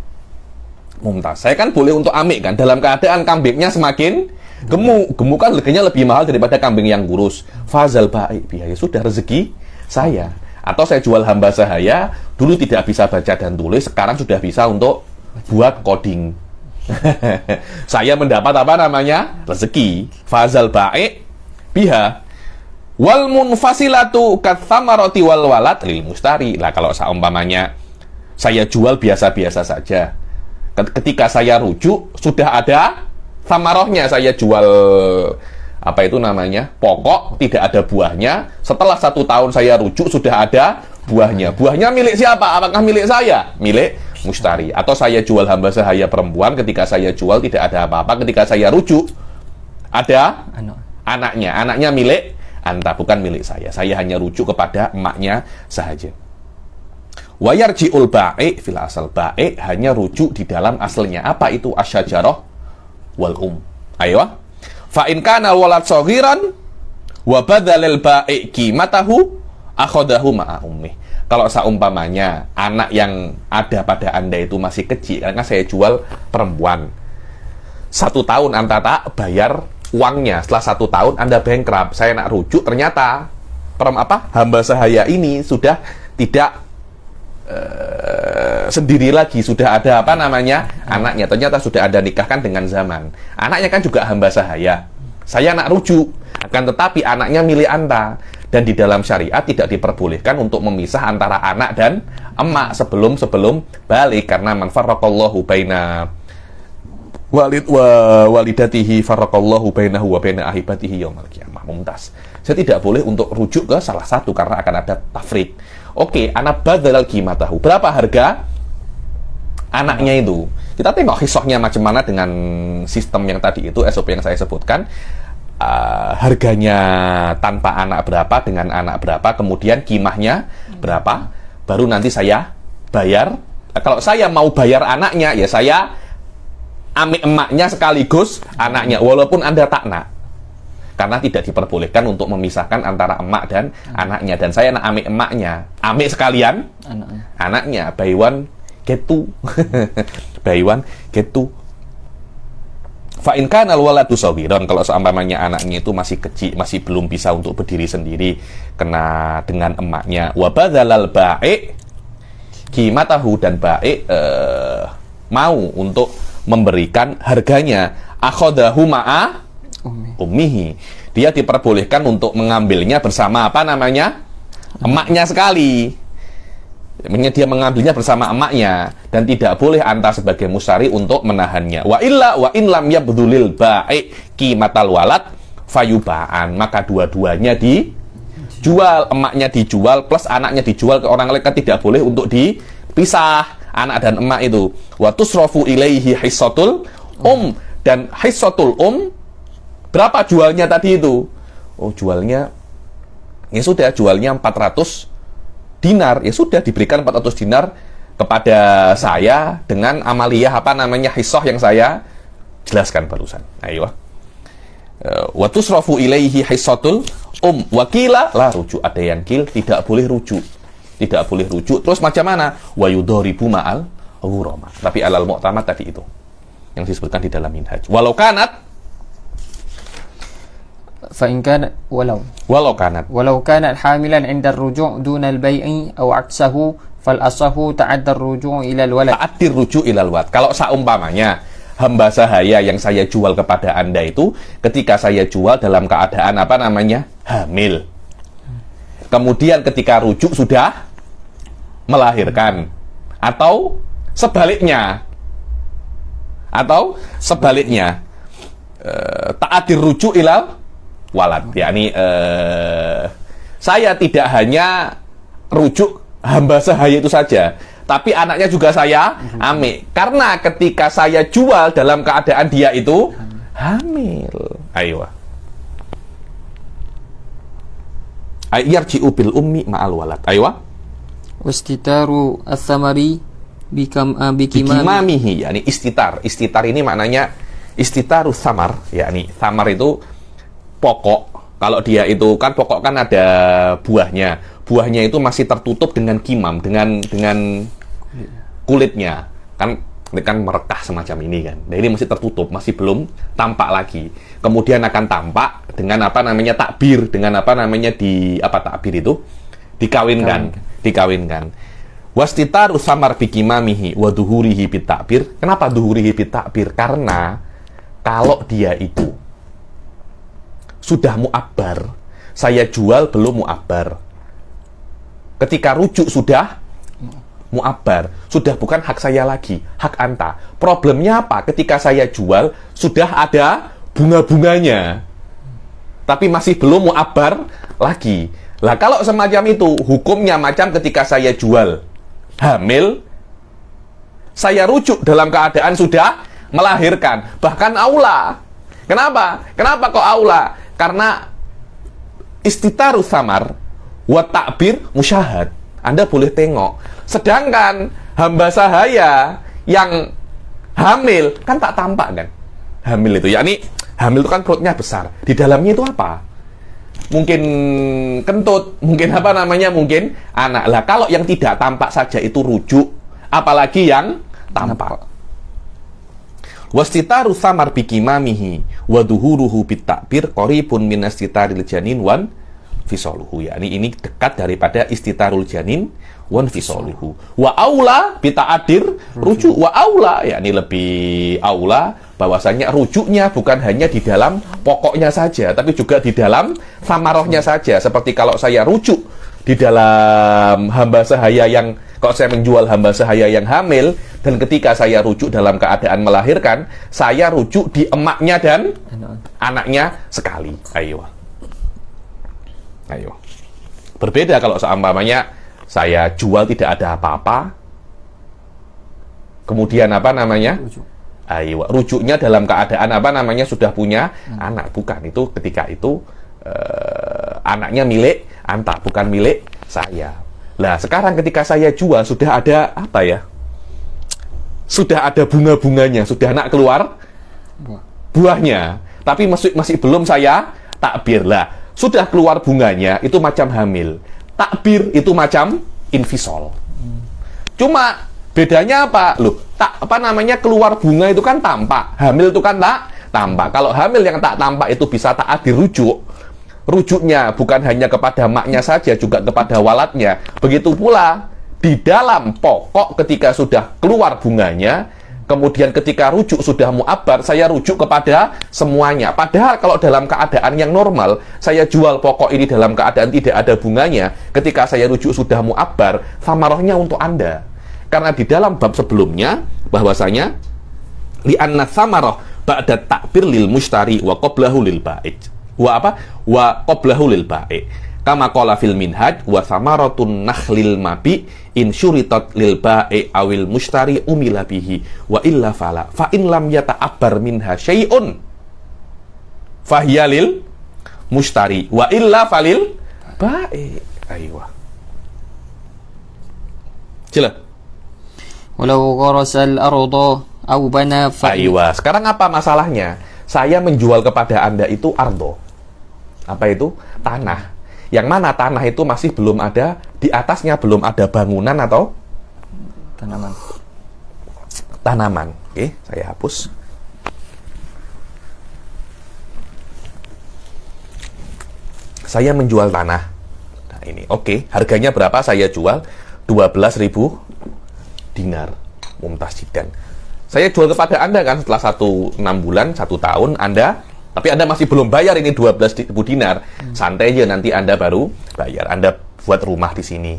Mumtaz. Saya kan boleh untuk amik kan, dalam keadaan kambingnya semakin gemuk. Gemuk kan harganya lebih mahal daripada kambing yang kurus. Fazal baik, biaya sudah rezeki saya. Atau saya jual hamba sahaya, dulu tidak bisa baca dan tulis, sekarang sudah bisa untuk buat coding. Saya mendapat apa namanya? Rezeki. Fazal baik biha. Wal munfasilatu katsamarati wal walad lil mustari. Lah kalau seumpamanya saya jual biasa-biasa saja, ketika saya rujuk sudah ada samarohnya, saya jual apa itu namanya, pokok, tidak ada buahnya. Setelah 1 tahun saya rujuk sudah ada buahnya. Buahnya milik siapa? Apakah milik saya? Milik mustari. Atau saya jual hamba sahaya perempuan, ketika saya jual tidak ada apa-apa, ketika saya rujuk ada anaknya. Anaknya milik anta, bukan milik saya. Saya hanya rujuk kepada emaknya sahaja. Wa yarji'ul ba'i fil asal. Ba'i hanya rujuk di dalam asalnya. Apa itu? Asyajarah wal Ayo. Fa in kana walad saghiran wa badalil ba'i qimatahu akhadahu ma'a ummih. Kalau seumpamanya anak yang ada pada Anda itu masih kecil, karena saya jual perempuan, 1 tahun Anda tak bayar uangnya, setelah 1 tahun Anda bankrupt, saya nak rujuk, ternyata hamba sahaya ini sudah tidak sendiri lagi, sudah ada apa namanya anaknya, ternyata sudah ada nikahkan dengan zaman. Anaknya kan juga hamba sahaya, saya nak rujuk, akan tetapi anaknya milik Anda. Dan di dalam syariat tidak diperbolehkan untuk memisah antara anak dan emak sebelum balik, karena man farraqallahu baina walid wa walidatihi farraqallahu bainahu wa baina ahibatihi yaumil qiyamah. Mumtaz. Saya tidak boleh untuk rujuk ke salah satu karena akan ada tafriq. Oke, anak badalal qimatahu. Berapa harga anaknya itu? Kita tengok hisahnya macam mana dengan sistem yang tadi itu, SOP yang saya sebutkan. Harganya tanpa anak berapa, dengan anak berapa, kemudian kimahnya berapa, baru nanti saya bayar. Kalau saya mau bayar anaknya, ya saya ambil emaknya sekaligus anaknya, walaupun Anda tak nak, karena tidak diperbolehkan untuk memisahkan antara emak dan anaknya. Dan saya nak ambil emaknya, ambil sekalian anaknya, buy one get two. Buy one get two. Fa in kana al-waladu saghiran, kalau seumpamanya anaknya itu masih kecil, masih belum bisa untuk berdiri sendiri, kena dengan emaknya. Wa badzalal ba'i qimatahu, dan ba'i mau untuk memberikan harganya, akhadahu ma'a ummihi. Dia diperbolehkan untuk mengambilnya bersama apa namanya? Emaknya sekali. Dia mengambilnya bersama emaknya, dan tidak boleh anta sebagai musari untuk menahannya. Wa illa wa in lam yabdulil ba'i qimatal walad fayuba'an, maka dua-duanya dijual, emaknya dijual plus anaknya dijual ke orang lain, kan tidak boleh untuk dipisah anak dan emak itu. Wa tusrafu ilaihi hissatul dan hissatul berapa jualnya tadi itu? Oh, jualnya ya sudah, jualnya 400 dinar, ya sudah diberikan 400 dinar kepada saya dengan amaliyah apa namanya hisah yang saya jelaskan barusan. Ayo. Wa tusrafu ilaihi hissatul wakila la rujuk. Ada yang kil, tidak boleh rujuk. Tidak boleh rujuk. Terus macam mana? Wa yudharibu ma'al ghurama. Tapi alal mu'tamad tadi itu yang disebutkan di dalam minhaj. Walau kanat فإن كانت walau kanat hamilan 'inda ar-ruju' duna al-bai'i aw 'aksahu fal-asahu ta'adda ar-ruju' ila al-walad. Ta'addir ruju' ila al-walad. Kalau seumpamanya hamba sahaya yang saya jual kepada Anda itu, ketika saya jual dalam keadaan apa namanya? Hamil. Kemudian ketika rujuk sudah melahirkan. Atau sebaliknya. Ta'adir rujuk ilal walad. Yakni saya tidak hanya rujuk hamba sahaya itu saja, tapi anaknya juga saya ambil. Karena ketika saya jual dalam keadaan dia itu hamil. Ayo. Yarji'u bil ummi ma'al walad. Ayo. Wastitaru ats-tsamari bikimamihi, yakni istitar. Istitar ini maknanya istitaru samar, yakni samar itu pokok. Kalau dia itu kan pokok kan ada buahnya. Buahnya itu masih tertutup dengan kimam, dengan kulitnya. Kan merekah semacam ini kan. Nah, ini masih tertutup, masih belum tampak lagi. Kemudian akan tampak dengan takbir, dengan takbir itu dikawinkan. Wastitaru samar bikimamihi wa duhurihi bitakbir. Kenapa duhurihi bitakbir? Karena kalau dia itu sudah mu'abbar, saya jual belum mu'abbar. Ketika rujuk sudah mu'abbar, sudah bukan hak saya lagi, hak anta. Problemnya apa? Ketika saya jual, sudah ada bunga-bunganya, tapi masih belum mu'abbar lagi. Lah kalau semacam itu, hukumnya macam ketika saya jual hamil, saya rujuk dalam keadaan sudah melahirkan, bahkan aula. Kenapa? Kenapa kok aula? Karena istitaru samar wa takbir musyahad. Anda boleh tengok. Sedangkan hamba sahaya yang hamil kan tak tampak kan. Hamil itu, yakni hamil itu kan perutnya besar. Di dalamnya itu apa? Mungkin kentut, mungkin mungkin anak. Lah kalau yang tidak tampak saja itu rujuk, apalagi yang tampak. Wastitaru samar bikimamihi wa duhuruhu bitakbir qaribun min astitaril janin wan fisoluhu, yakni ini dekat daripada istitarul janin wan fisoluhu. Wa aula bita'adir rujuk, wa aula, yakni lebih aula bahwasanya rujuknya bukan hanya di dalam pokoknya saja, tapi juga di dalam samarohnya saja. Seperti kalau saya rujuk di dalam hamba sahaya yang, kalau saya menjual hamba sahaya yang hamil, dan ketika saya rujuk dalam keadaan melahirkan, saya rujuk di emaknya dan anaknya sekali. Ayo. Berbeda kalau seumpamanya saya jual tidak ada apa-apa, kemudian rujuknya dalam keadaan sudah punya anak. Bukan, itu ketika itu anaknya milik anta, bukan milik saya. Lah sekarang ketika saya jual sudah ada sudah ada bunga-bunganya, sudah nak keluar buahnya, tapi masih belum saya takbir. Lah sudah keluar bunganya, itu macam hamil. Takbir itu macam infisol. Cuma bedanya apa? Keluar bunga itu kan tampak, hamil itu kan tak tampak. Kalau hamil yang tak tampak itu bisa taat dirujuk. Rujuknya bukan hanya kepada maknya saja, juga kepada walatnya. Begitu pula di dalam pokok ketika sudah keluar bunganya, kemudian ketika rujuk sudah mu'abbar, saya rujuk kepada semuanya. Padahal kalau dalam keadaan yang normal, saya jual pokok ini dalam keadaan tidak ada bunganya, ketika saya rujuk sudah mu'abbar, samarohnya untuk Anda. Karena di dalam bab sebelumnya, bahwasanya li'anna samaroh ba'da takbir lil mushtari wa qoblahu lil ba'id. Wa qoblahu lil ba'id. Kama qala fil minhaj wa samaratun nakhlil mabi in syuritat lil ba'i awil mushtari umila bihi wa illa fala fa in lam yata'abbar minha syai'un fahiya lil mushtari wa illa falil ba'i. Aywa. Jelas. Walau gharasal arda aw bana fa. Aywa. Sekarang apa masalahnya? Saya menjual kepada Anda itu ardo. Apa itu? Tanah. Yang mana tanah itu masih belum ada, di atasnya belum ada bangunan atau tanaman. Oke, saya hapus. Saya menjual tanah. Nah, ini oke, harganya berapa saya jual? 12.000 dinar. Mumtaz jiddan. Saya jual kepada Anda kan setelah 6 bulan, 1 tahun, Anda Tapi Anda masih belum bayar ini 12.000 dinar. Santai aja, nanti Anda baru bayar. Anda buat rumah di sini.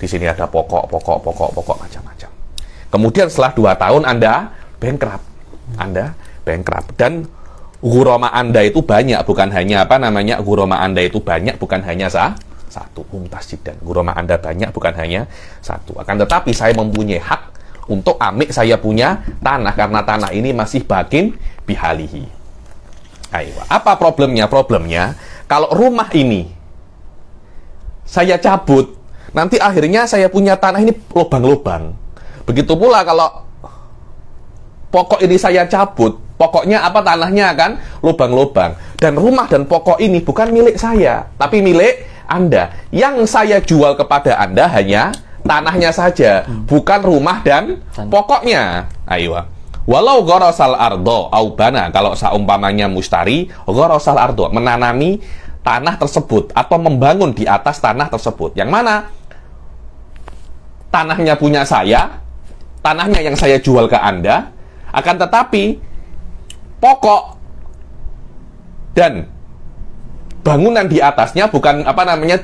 Di sini ada pokok macam-macam. Kemudian setelah 2 tahun Anda bankrupt. Dan ghurama Anda itu banyak, bukan hanya ghurama Anda itu banyak, bukan hanya satu. Mumtaz jiddan. Ghurama Anda banyak, bukan hanya satu. Akan tetapi saya mempunyai hak untuk amik saya punya tanah, karena tanah ini masih bakin bihalihi. Ayo, apa problemnya? Problemnya, kalau rumah ini saya cabut, nanti akhirnya saya punya tanah ini lubang-lubang. Begitu pula kalau pokok ini saya cabut, pokoknya tanahnya akan lubang-lubang. Dan rumah dan pokok ini bukan milik saya, tapi milik Anda. Yang saya jual kepada Anda hanya tanahnya saja, bukan rumah dan pokoknya. Ayo. Walau gharasal ardo au bana, kalau seumpamanya mustari gharasal ardo, menanami tanah tersebut atau membangun di atas tanah tersebut. Yang mana tanahnya punya saya, tanahnya yang saya jual ke Anda, akan tetapi pokok dan bangunan di atasnya bukan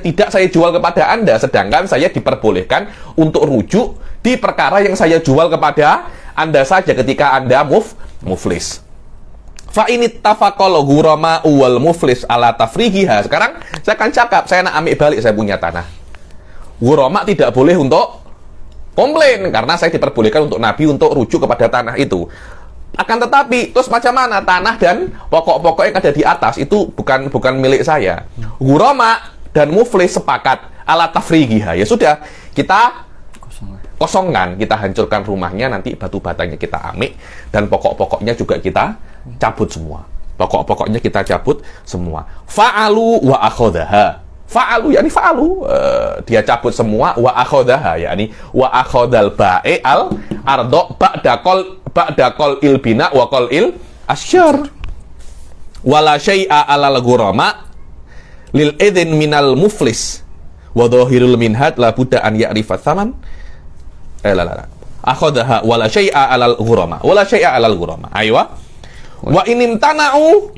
tidak saya jual kepada Anda, sedangkan saya diperbolehkan untuk rujuk di perkara yang saya jual kepada Anda saja ketika Anda muflis. Fa ini tafaqal ghurama wal muflis ala tafrihiha. Sekarang saya akan cakap, saya nak ambil balik saya punya tanah. Ghurama tidak boleh untuk komplain karena saya diperbolehkan untuk Nabi untuk rujuk kepada tanah itu. Akan tetapi, terus macam mana tanah dan pokok-pokok yang ada di atas itu bukan milik saya. Ghurama dan muflis sepakat ala tafrihiha. Ya sudah, kita kosongkan, kita hancurkan rumahnya, nanti batu batanya kita amik, dan pokok-pokoknya juga kita cabut semua. Pokok-pokoknya kita cabut semua. Fa'alu wa akhodaha. Fa'alu, yakni fa'alu. Dia cabut semua, wa akhodaha, yakni wa akhodal ba'i al ardo ba'dakol il bina wa kol il asyar. Wala syai'a alal ghurama lil idhin minal muflis. Wa dhahirul minhad la buddha an ya'rifat thaman. Akhodaha wala syai'a alal ghurama. Wala syai'a alal ghurama. Aywa. Wa inim tana'u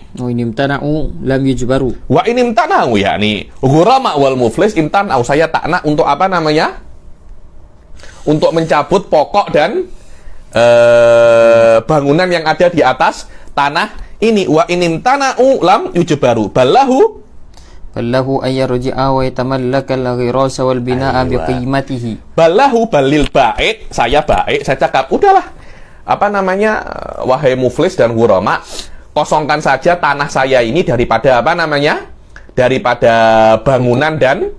lam yujbaru. Wa inim tana'u, yakni ghurama wal muflis imtana'u, saya takna untuk untuk mencabut pokok dan bangunan yang ada di atas tanah ini. Wa inim tana'u lam yujbaru. Ballahu ayyarji'a wa yatamallaka al-ghirasa wal bina'a biqimatihi. Ballahu balil baik, saya cakap, udahlah. Wahai muflis dan ghurama, kosongkan saja tanah saya ini daripada daripada bangunan dan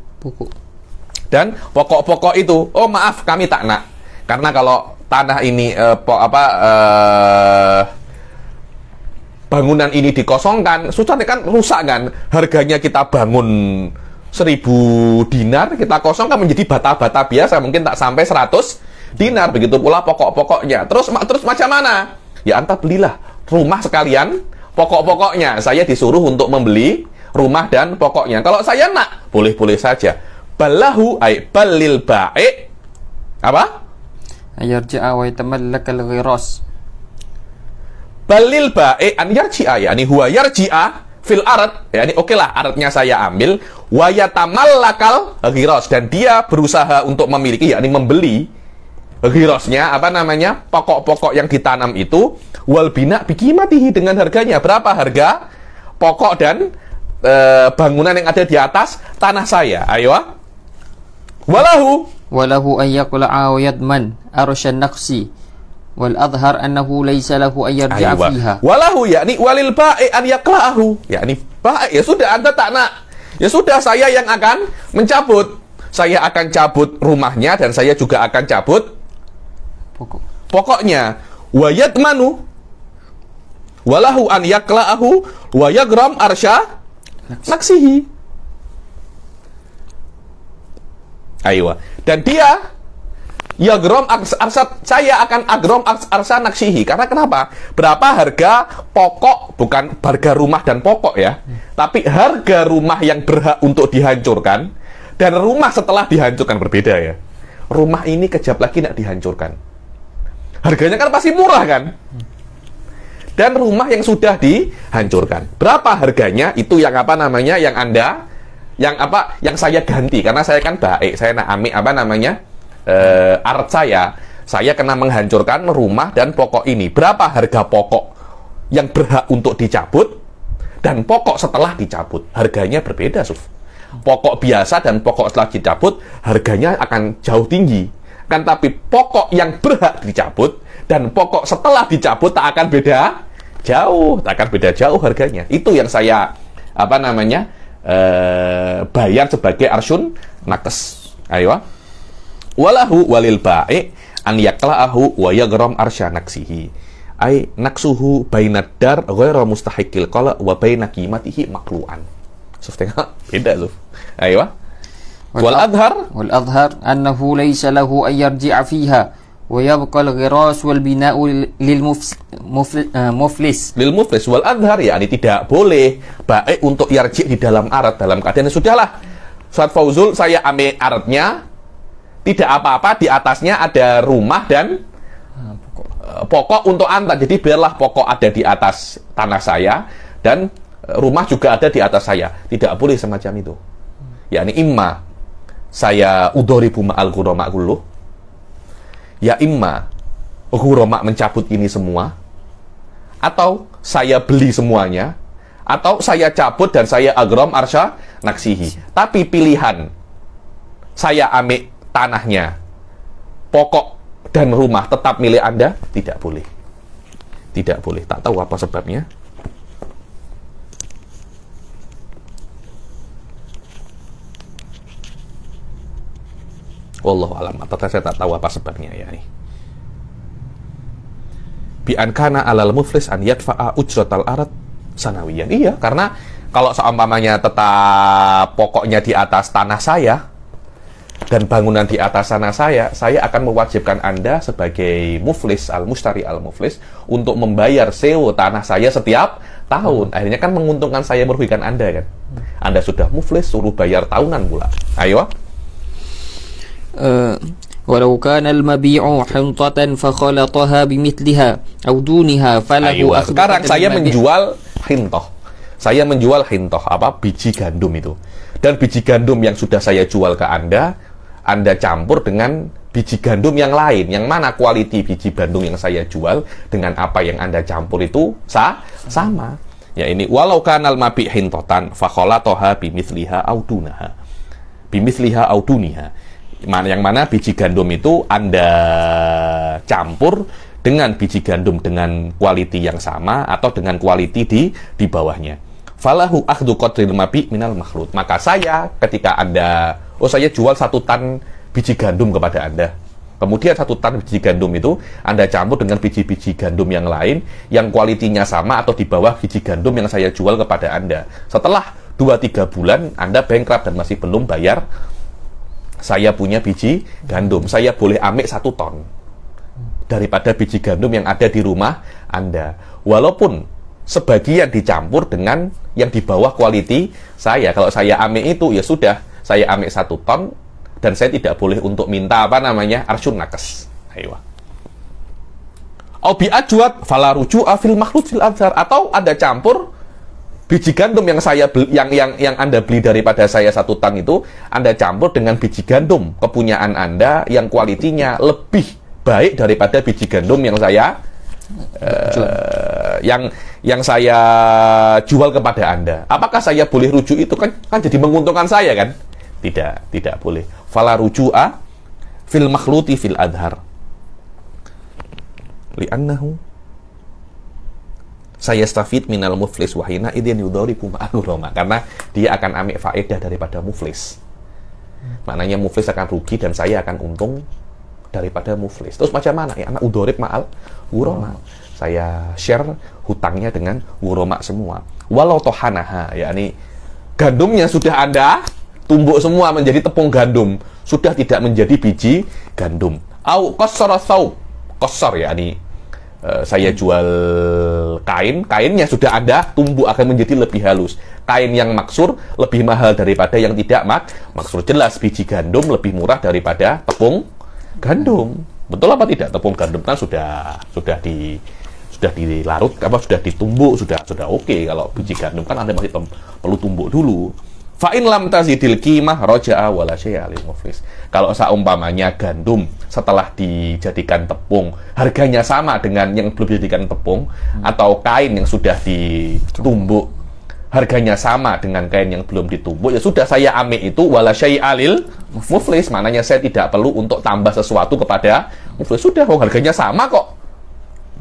pokok-pokok itu. Oh maaf, kami tak nak. Karena kalau tanah ini bangunan ini dikosongkan, susah kan, rusak kan. Harganya kita bangun 1.000 dinar, kita kosongkan menjadi bata-bata biasa, mungkin tak sampai 100 dinar. Begitu pula pokok-pokoknya. Terus macam mana? Ya anta belilah rumah sekalian pokok-pokoknya. Saya disuruh untuk membeli rumah dan pokoknya. Kalau saya nak, boleh-boleh saja. Ballahu ay balil ba'i ayarji'a wa yatamallaka al-ghiras. Balil ba'i an yarji'a, yakni huwa yarji'a fil arad, yakni lah aradnya saya ambil, wa yatamallakal ghiras, dan dia berusaha untuk memiliki, yakni membeli ghirasnya, pokok-pokok yang ditanam itu, wal bina biqimatihi, dengan harganya. Berapa harga pokok dan bangunan yang ada di atas tanah saya? Ayo. Walahu an yaqla'a wa yadman arsyan naqsi wal adhar annahu laysa lahu an yarji'a fiha. Walahu, yakni walil ba'i an yaqla'ahu, yakni ba'i, ya sudah anda tak nak, ya sudah saya yang akan mencabut. Saya akan cabut rumahnya dan saya juga akan cabut pokoknya. Wa yadmanu walahu an yaqla'ahu wa yagram arsya naksihi. Ayo, dan dia yagram arsat, saya akan agram arsa naksihi. Karena kenapa? Berapa harga pokok, bukan harga rumah dan pokok ya, tapi harga rumah yang berhak untuk dihancurkan dan rumah setelah dihancurkan berbeda ya. Rumah ini kejap lagi nak dihancurkan, harganya kan pasti murah kan. dan rumah yang sudah dihancurkan. Berapa harganya? Itu yang apa namanya? Yang saya ganti, karena saya kan baik, saya nak ambil art saya kena menghancurkan rumah dan pokok ini. Berapa harga pokok yang berhak untuk dicabut dan pokok setelah dicabut? Harganya berbeda, Suf. Pokok biasa dan pokok setelah dicabut harganya akan jauh tinggi. Kan tapi pokok yang berhak dicabut dan pokok setelah dicabut tak akan beda jauh harganya. Itu yang saya bayar sebagai arsyun nakes. Ayo. Walahu walil ba'i an yakla'ahu wa yaghram arsya naksihi. Ai naksuhu bainad dar ghairu mustahiqil qala wa baina qimatihi maqlu'an. Suf, tengok beda, Suf. Ayo. Wal adhar annahu laysa lahu ay yarji'a fiha wa yabqa al-ghiras wal bina'u lil muflis. Lil muflis wal adhar, yakni tidak boleh baik untuk yarji' di dalam arat, dalam keadaan sudahlah. Ustaz Fauzul, saya ambil aratnya, tidak apa-apa, di atasnya ada rumah dan pokok untuk anda. Jadi biarlah pokok ada di atas tanah saya dan rumah juga ada di atas saya. Tidak boleh semacam itu. Yakni imma saya udhoribu ma'al ghurama kullu, ya imma ghurama mencabut ini semua, atau saya beli semuanya, atau saya cabut dan saya aghram arsya naksihi. Tapi pilihan saya ambil tanahnya, pokok dan rumah tetap milik Anda, tidak boleh. Tidak boleh. Tak tahu apa sebabnya. Wallahu a'lam. Saya tak tahu apa sebabnya ya. Bi an kana alal muflis an yadfa'a ujratal arat sanawiyan. Iya, karena kalau seumpamanya tetap pokoknya di atas tanah saya dan bangunan di atas tanah saya akan mewajibkan Anda sebagai muflis, al-mustari al-muflis, untuk membayar sewa tanah saya setiap tahun. Akhirnya kan menguntungkan saya, merugikan Anda kan. Anda sudah muflis, suruh bayar tahunan pula. Ayo. Walau kana al-mabi'u hintatan fa khalataha bimithliha aw duniha falahu akhdhu. Sekarang saya menjual hintoh. Saya menjual hintoh, biji gandum itu. Dan biji gandum yang sudah saya jual ke Anda campur dengan biji gandum yang lain. Yang mana kualiti biji gandum yang saya jual dengan apa yang Anda campur itu sama. Ya ini walau kanal mabi hintotan fa khalataha bimithliha aw dunaha. Bimithliha aw duniha. Yang mana biji gandum itu Anda campur dengan biji gandum dengan kualiti yang sama atau dengan kualiti di bawahnya. Falahu akhdhu qadril mabi minal makhlut. Maka saya ketika saya jual 1 tan biji gandum kepada Anda. Kemudian 1 tan biji gandum itu Anda campur dengan biji-biji gandum yang lain yang kualitinya sama atau di bawah biji gandum yang saya jual kepada Anda. Setelah 2-3 bulan Anda bankrupt dan masih belum bayar, saya punya biji gandum, saya boleh ambil 1 ton daripada biji gandum yang ada di rumah Anda. Walaupun sebagian dicampur dengan yang di bawah kualiti saya. Kalau saya ambil itu, ya sudah, saya ambil 1 ton dan saya tidak boleh untuk minta arsyun nakes. Ayo. Au bi'ajwat fala ruju'a fil makhlut fil adhar. Atau Anda campur biji gandum yang yang Anda beli daripada saya 1 ton itu, Anda campur dengan biji gandum kepunyaan Anda yang kualitinya lebih baik daripada biji gandum yang saya yang saya jual kepada Anda. Apakah saya boleh rujuk itu? Kan jadi menguntungkan saya kan? Tidak boleh. Fala ruju'a fil makhluti fil adhar. Li'annahu saya stafid minal muflis wahina idin yudharibu ma'al ghurama, karena dia akan ambil faedah daripada muflis. Maknanya muflis akan rugi dan saya akan untung daripada muflis. Terus macam mana? Ya, anak udhorib ma'al ghurama. Saya share hutangnya dengan ghurama semua. Walau tohanaha, yakni gandumnya sudah Anda tumbuk semua menjadi tepung gandum, sudah tidak menjadi biji gandum. Au qassara thawb, qassar yakni saya jual kainnya sudah Anda tumbuk akan menjadi lebih halus. Kain yang maksur lebih mahal daripada yang tidak maksur. Jelas biji gandum lebih murah daripada tepung gandum. Betul apa tidak? Tepung gandum kan sudah sudah dilarut, sudah ditumbuk, sudah oke. Kalau biji gandum kan Anda masih perlu tumbuk dulu. Fa'in lam tazidil qimah roja'a wala syai'a lil muflis. Kalau seumpamanya gandum setelah dijadikan tepung harganya sama dengan yang belum dijadikan tepung, atau kain yang sudah ditumbuk harganya sama dengan kain yang belum ditumbuk, ya sudah, saya ambil itu wala syai'a lil muflis. Maknanya saya tidak perlu untuk tambah sesuatu kepada muflis. Sudah, harganya sama kok,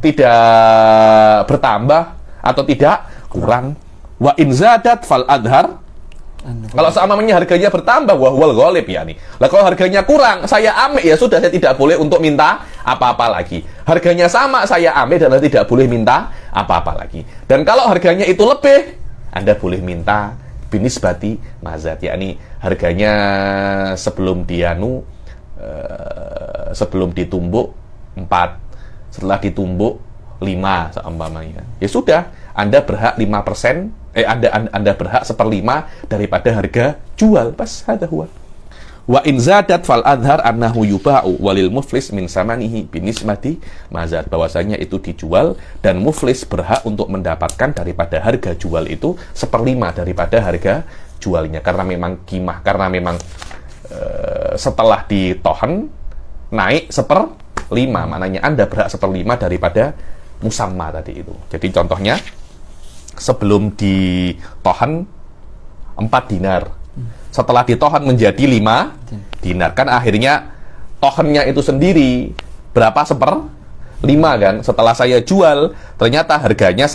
tidak bertambah atau tidak kurang. Wa in zadat fal adhar. Kalau seamanya harganya bertambah, wahwal ghalib ya nih. Lah kalau harganya kurang, saya ambil, ya sudah, saya tidak boleh untuk minta apa-apa lagi. Harganya sama, saya ambil dan tidak boleh minta apa-apa lagi. Dan kalau harganya itu lebih, Anda boleh minta binisbati mazat, yakni harganya sebelum sebelum ditumbuk 4, setelah ditumbuk 5 seumpamanya. Ya sudah, Anda berhak 5%, Anda berhak 1/5 daripada harga jual. Pas hadza huwa. Wa in zadat fal adhar annahu yuba'u walil muflis min samanihi binisbati mazat. Bahwasanya itu dijual dan muflis berhak untuk mendapatkan daripada harga jual itu 1/5 daripada harga jualnya, karena memang qimah, karena memang setelah ditohen naik 1/5, maknanya Anda berhak 1/5 daripada musamma tadi itu. Jadi contohnya, sebelum ditohen 4 dinar, setelah ditohen menjadi 5 dinar, kan akhirnya tohennya itu sendiri berapa? 1/5 kan. Setelah saya jual, ternyata harganya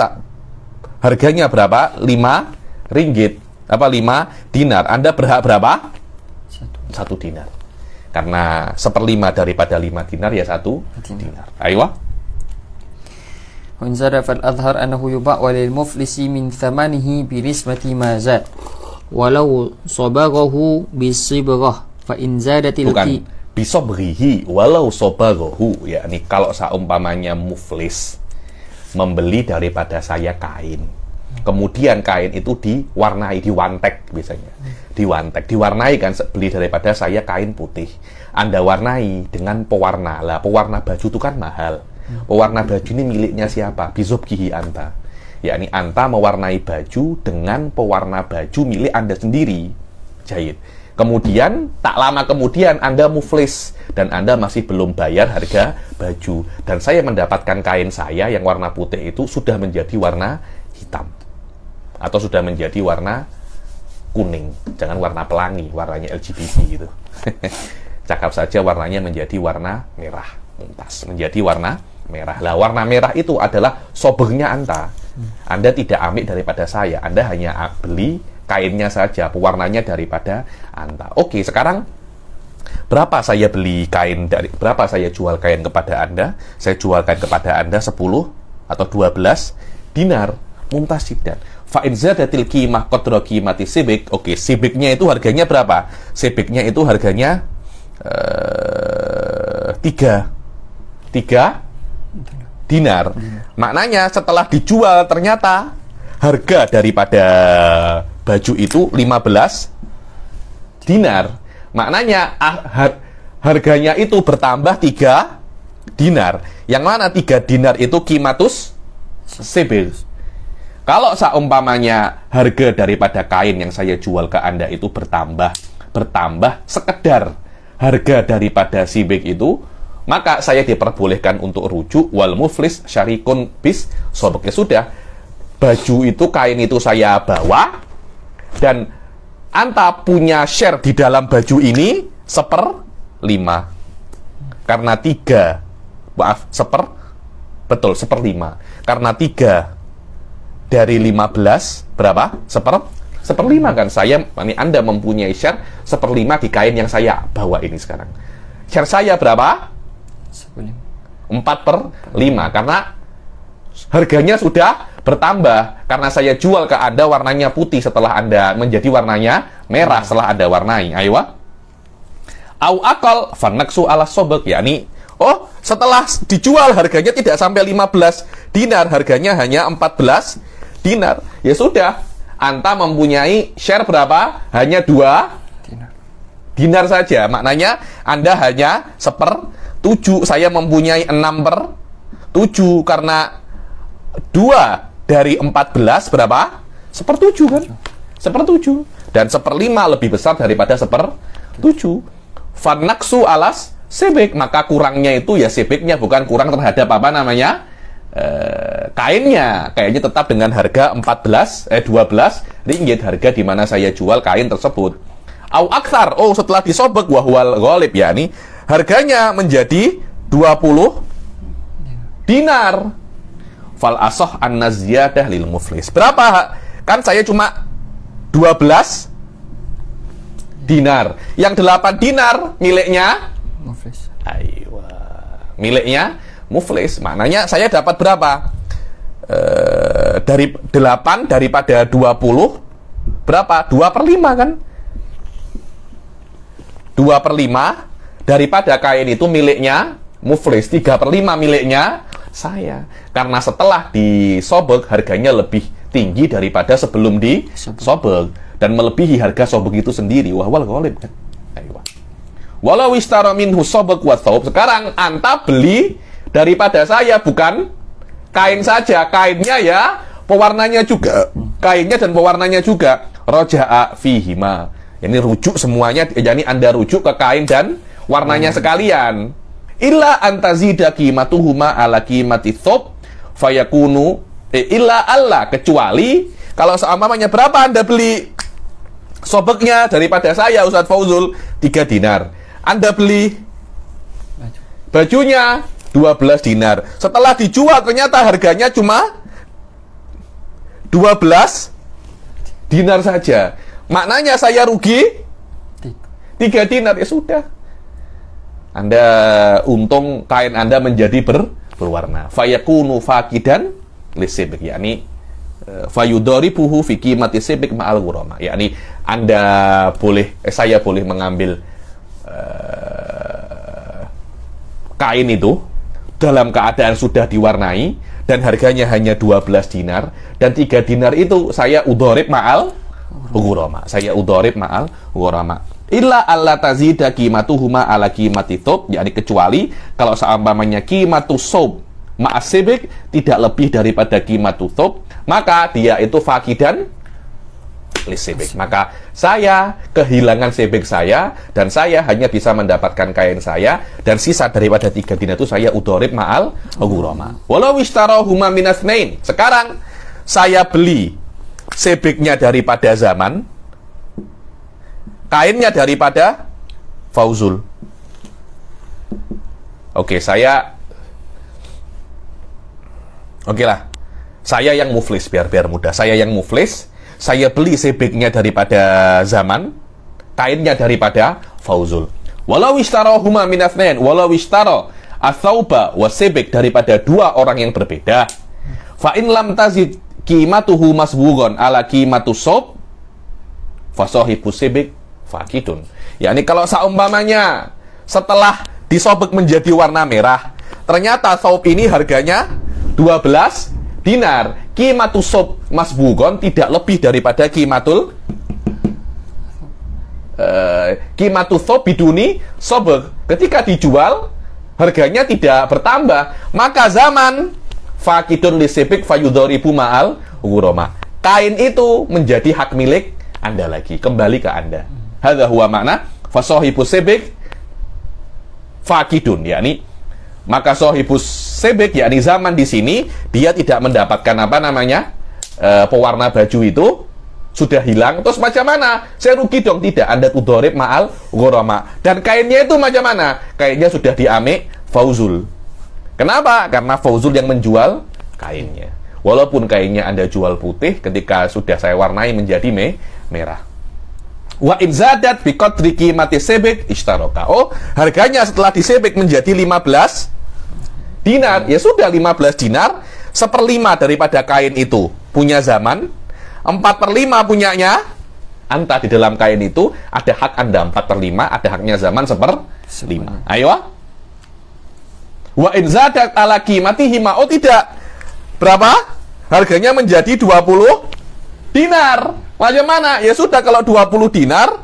berapa? 5 ringgit, 5 dinar. Anda berhak berapa? 1 dinar. Karena 1/5 daripada 5 dinar ya 1 dinar. Ayo. Wa in zada fal adhar annahu yuba' walil muflisi min thamanihi binisbati ma zad walau sabaghahu bisibrah fa in zadatil bukan bisobrihi walau sabaghahu, yakni kalau seumpamanya muflis membeli daripada saya kain, kemudian kain itu diwarnai, diwantek biasanya, diwarnai kan, beli daripada saya kain putih, Anda warnai dengan pewarna. Lah pewarna baju itu kan mahal. Pewarna baju ini miliknya siapa? Bizobkihi anta. Yakni anta mewarnai baju dengan pewarna baju milik Anda sendiri. Jahit. Kemudian tak lama kemudian Anda muflis dan Anda masih belum bayar harga baju, dan saya mendapatkan kain saya yang warna putih itu sudah menjadi warna hitam atau sudah menjadi warna kuning. Jangan warna pelangi, warnanya LGBT gitu. Cakap saja warnanya menjadi warna merah, mumtaz, menjadi warna merah. Lah warna merah itu adalah sobernya Anda. Anda tidak ambil daripada saya, Anda hanya beli kainnya saja, pewarnanya daripada Anda. Oke, sekarang berapa saya beli kain berapa saya jual kain kepada Anda? Saya jual kain kepada Anda 10 atau 12 dinar mumtasidan. Fa in zadatil qimah qadra qimati sibik. Oke, sibiknya itu harganya berapa? Sibiknya itu harganya 3 dinar. Maknanya setelah dijual ternyata harga daripada baju itu 15 dinar. Maknanya harganya itu bertambah 3 dinar. Yang mana 3 dinar itu qimatus sibil. Kalau seumpamanya harga daripada kain yang saya jual ke Anda itu bertambah sekedar harga daripada sibik itu, maka saya diperbolehkan untuk rujuk wal muflis syarikun bis sobek. Sudah, baju itu, kain itu saya bawa dan Anta punya share di dalam baju ini 1/5 karena 1/5 karena 3 dari 15 berapa? 1/5 kan. Anda mempunyai share 1/5 di kain yang saya bawa ini sekarang. Share saya berapa? 4/5 karena harganya sudah bertambah karena saya jual ke Anda warnanya putih setelah Anda menjadi warnanya merah setelah Anda warnai. Ayo. Au akal fanaksu ala sobek, yakni setelah dijual harganya tidak sampai 15 dinar, harganya hanya 14 dinar. Ya sudah, Anta mempunyai share berapa? Hanya 2 dinar saja. Maknanya Anda hanya 1/7, saya mempunyai 6/7 karena 2 dari 14 berapa? 1/7 kan? 1/7. Dan 1/5 lebih besar daripada 1/7. Fanaksu alas sebek, maka kurangnya itu ya sebeknya, bukan kurang terhadap apa namanya? Kainnya. Kayaknya tetap dengan harga 12 ringgit, harga di mana saya jual kain tersebut. Au aksar, oh setelah disobek wahwal ghalib, yakni harganya menjadi 20 dinar. Fal asoh an-naziyadah lil muflis. Berapa? Kan saya cuma 12 dinar. Yang 8 dinar miliknya muflis. Aywa. Miliknya muflis. Maknanya saya dapat berapa? Dari 8 daripada 20 berapa? 2/5 kan? 2/5 daripada kain itu miliknya muflis, 3/5 miliknya saya. Karena setelah disobek harganya lebih tinggi daripada sebelum disobek dan melebihi harga sobek itu sendiri. Wahwal ghalib kan. Aywa. Walau istara minhu sobek wa thawb. Sekarang anta beli daripada saya bukan kain saja, kainnya ya, pewarnanya juga, kainnya dan pewarnanya juga. Roja'a fihima. Ini rujuk semuanya, yakni Anda rujuk ke kain dan warnanya sekalian. Illa antazida qimatuhuma ala qimati thawb fayakunu illa alla, kecuali kalau seumpamanya berapa Anda beli sobeknya daripada saya Ustadz Fauzul 3 dinar. Anda beli bajunya 12 dinar. Setelah dijual ternyata harganya cuma 12 dinar saja. Maknanya saya rugi 3 dinar. Ya sudah, Anda untung kain Anda menjadi berwarna. Fayakunu fakidan lisibik, yakni fayudoribuhu fi qimati sibik ma'al ghurama. Yakni Anda boleh, saya boleh mengambil kain itu dalam keadaan sudah diwarnai dan harganya hanya 12 dinar, dan 3 dinar itu saya udorib ma'al ghurama. Saya udorib ma'al ghurama. Illa alla tazida qimatuhuma ala qimati thawb, yakni kecuali kalau seumpamanya qimatu thawb ma'as sibik tidak lebih daripada qimatu thawb, maka dia itu fakidan lisibik. Maka saya kehilangan sebek saya dan saya hanya bisa mendapatkan kain saya, dan sisa daripada 3 dinar itu saya udorib ma'al ghurama. Walau ishtarahuma minasnain. Sekarang saya beli sebeknya daripada Zaman, kainnya daripada Fauzul. Oke, saya lah. Saya yang muflis, biar mudah. Saya yang muflis. Saya beli sebeknya daripada Zaman, kainnya daripada Fauzul. Walau ishtarahuma minasnain, walau ishtara athauba wa sebek daripada 2 orang yang berbeda. Fa in lam tazid qimatuhu masbughon ala qimatu sob fasahibu sebek fakidun. Yakni kalau seumpamanya setelah disobek menjadi warna merah, ternyata sob ini harganya 12 dinar. Qimatu sob masbughon tidak lebih daripada qimatu sob biduni sobek. Ketika dijual harganya tidak bertambah, maka Zaman fakidun lisibik fayudhoribu ma'al ghurama. Kain itu menjadi hak milik Anda lagi, kembali ke Anda. Hadza huwa makna fasahibu sibik fakidun, yakni maka sahibus sebek, yakni Zaman di sini dia tidak mendapatkan apa namanya pewarna baju itu sudah hilang. Terus macam mana? Saya rugi dong? Tidak, Anda tudorib ma'al ghurama. Dan kainnya itu macam mana? Kainnya sudah diamik Fauzul. Kenapa? Karena Fauzul yang menjual kainnya. Walaupun kainnya Anda jual putih, ketika sudah saya warnai menjadi merah. Wa in zadat bi qadri qimati sebek ishtaroka. Oh, harganya setelah disebek menjadi 15 dinar. Ya sudah, 15 dinar, 1/5 daripada kain itu punya Zaman, 4/5 punyanya Anta. Di dalam kain itu ada hak Anda 4/5, ada haknya Zaman 1/5. Ayo. Wa in zadat ala qimatihi ma. Oh tidak. Berapa? Harganya menjadi 20 dinar. Macam mana? Ya sudah, kalau 20 dinar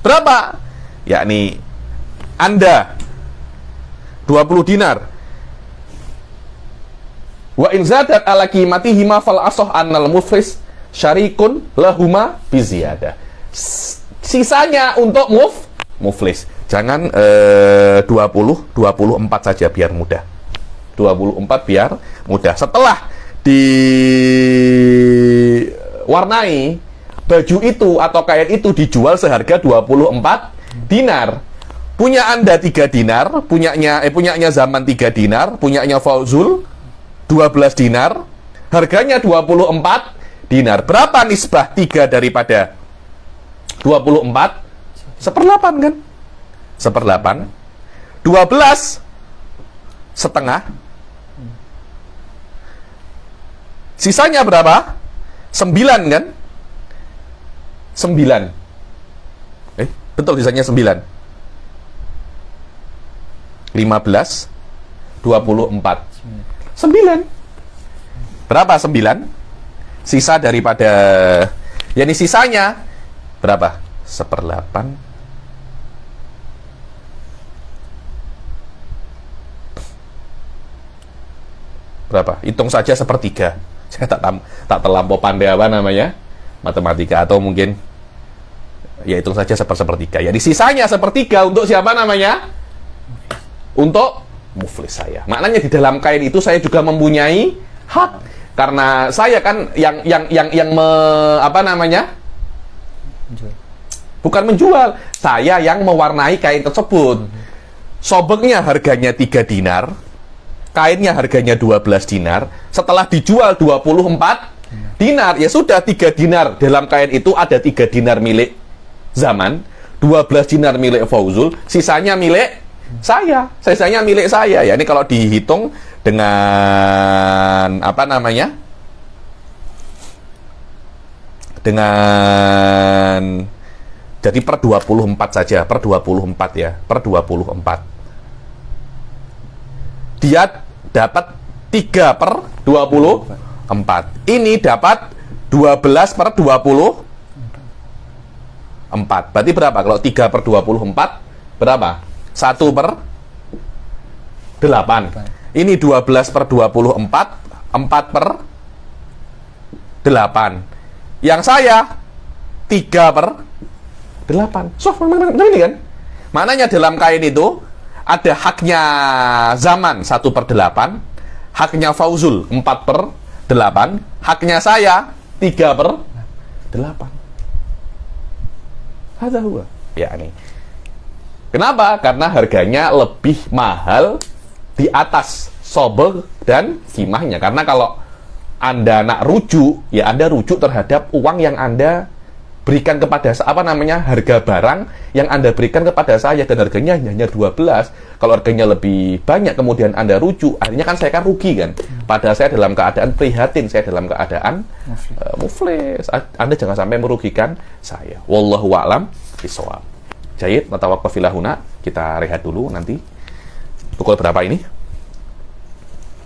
berapa? Yakni Anda 20 dinar, Wa in zadat ala qimatihima fal asah annal muflis syarikun lahuma biziyadah. Sisanya untuk muflis. Jangan 24 saja biar mudah. 24 biar mudah. Setelah diwarnai, baju itu atau kain itu dijual seharga 24 dinar. Punya Anda 3 dinar, punyanya Zaman 3 dinar, punyanya Fauzul 12 dinar, harganya 24 dinar. Berapa nisbah 3 daripada 24? 1/8 kan? 1/8. 12 setengah. Sisanya berapa? 9 kan? 9. Betul sisanya 9. 15, 24. 9. Berapa 9? Sisa daripada, yakni sisanya berapa? 1/8. Berapa? Hitung saja 1/3. Saya tak terlampau pandai apa namanya matematika, atau mungkin ya hitung saja 1/3. Jadi sisanya 1/3 untuk siapa namanya? Untuk muflis saya. Maknanya di dalam kain itu saya juga mempunyai hak, karena saya kan yang apa namanya? Bukan menjual, saya yang mewarnai kain tersebut. Sobeknya harganya 3 dinar, kainnya harganya 12 dinar. Setelah dijual 24 dinar, ya sudah 3 dinar dalam kain itu ada 3 dinar milik Zaman, 12 dinar milik Fauzul, sisanya milik saya. Sisanya milik saya. Ya ini kalau dihitung dengan apa namanya? Dengan jadi per 24 saja, per 24 ya, per 24. Dia dapat 3/24. Ini dapat 12/24. Berarti berapa? Kalau 3/24 berapa? 1/8. Ini 12/24, 4/8. Yang saya 3/8. So, ini kan? Maknanya dalam kain itu ada haknya Zaman 1/8, haknya Fauzul 4/8, haknya saya 3/8. Ada huwa. Ya nih. Kenapa? Karena harganya lebih mahal di atas sobeg dan kimahnya. Karena kalau Anda nak rujuk, ya Anda rujuk terhadap uang yang Anda berikan kepada apa namanya, harga barang yang Anda berikan kepada saya, dan harganya hanya 12. Kalau harganya lebih banyak kemudian Anda rujuk, akhirnya kan saya kan rugi kan. Padahal saya dalam keadaan prihatin, saya dalam keadaan muflis. Anda jangan sampai merugikan saya. Wallahu a'lam bishawab. Jayid, natawaqaf filahuna. Kita rehat dulu nanti. Pukul berapa ini?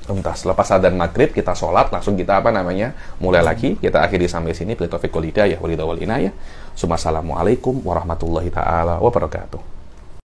Entah, selepas adzan maghrib kita sholat, langsung kita apa namanya mulai lagi. Kita akhiri sampai sini. Bila taufiq wal hidayah, walidha wal inayah. Assalamualaikum warahmatullahi taala wabarakatuh.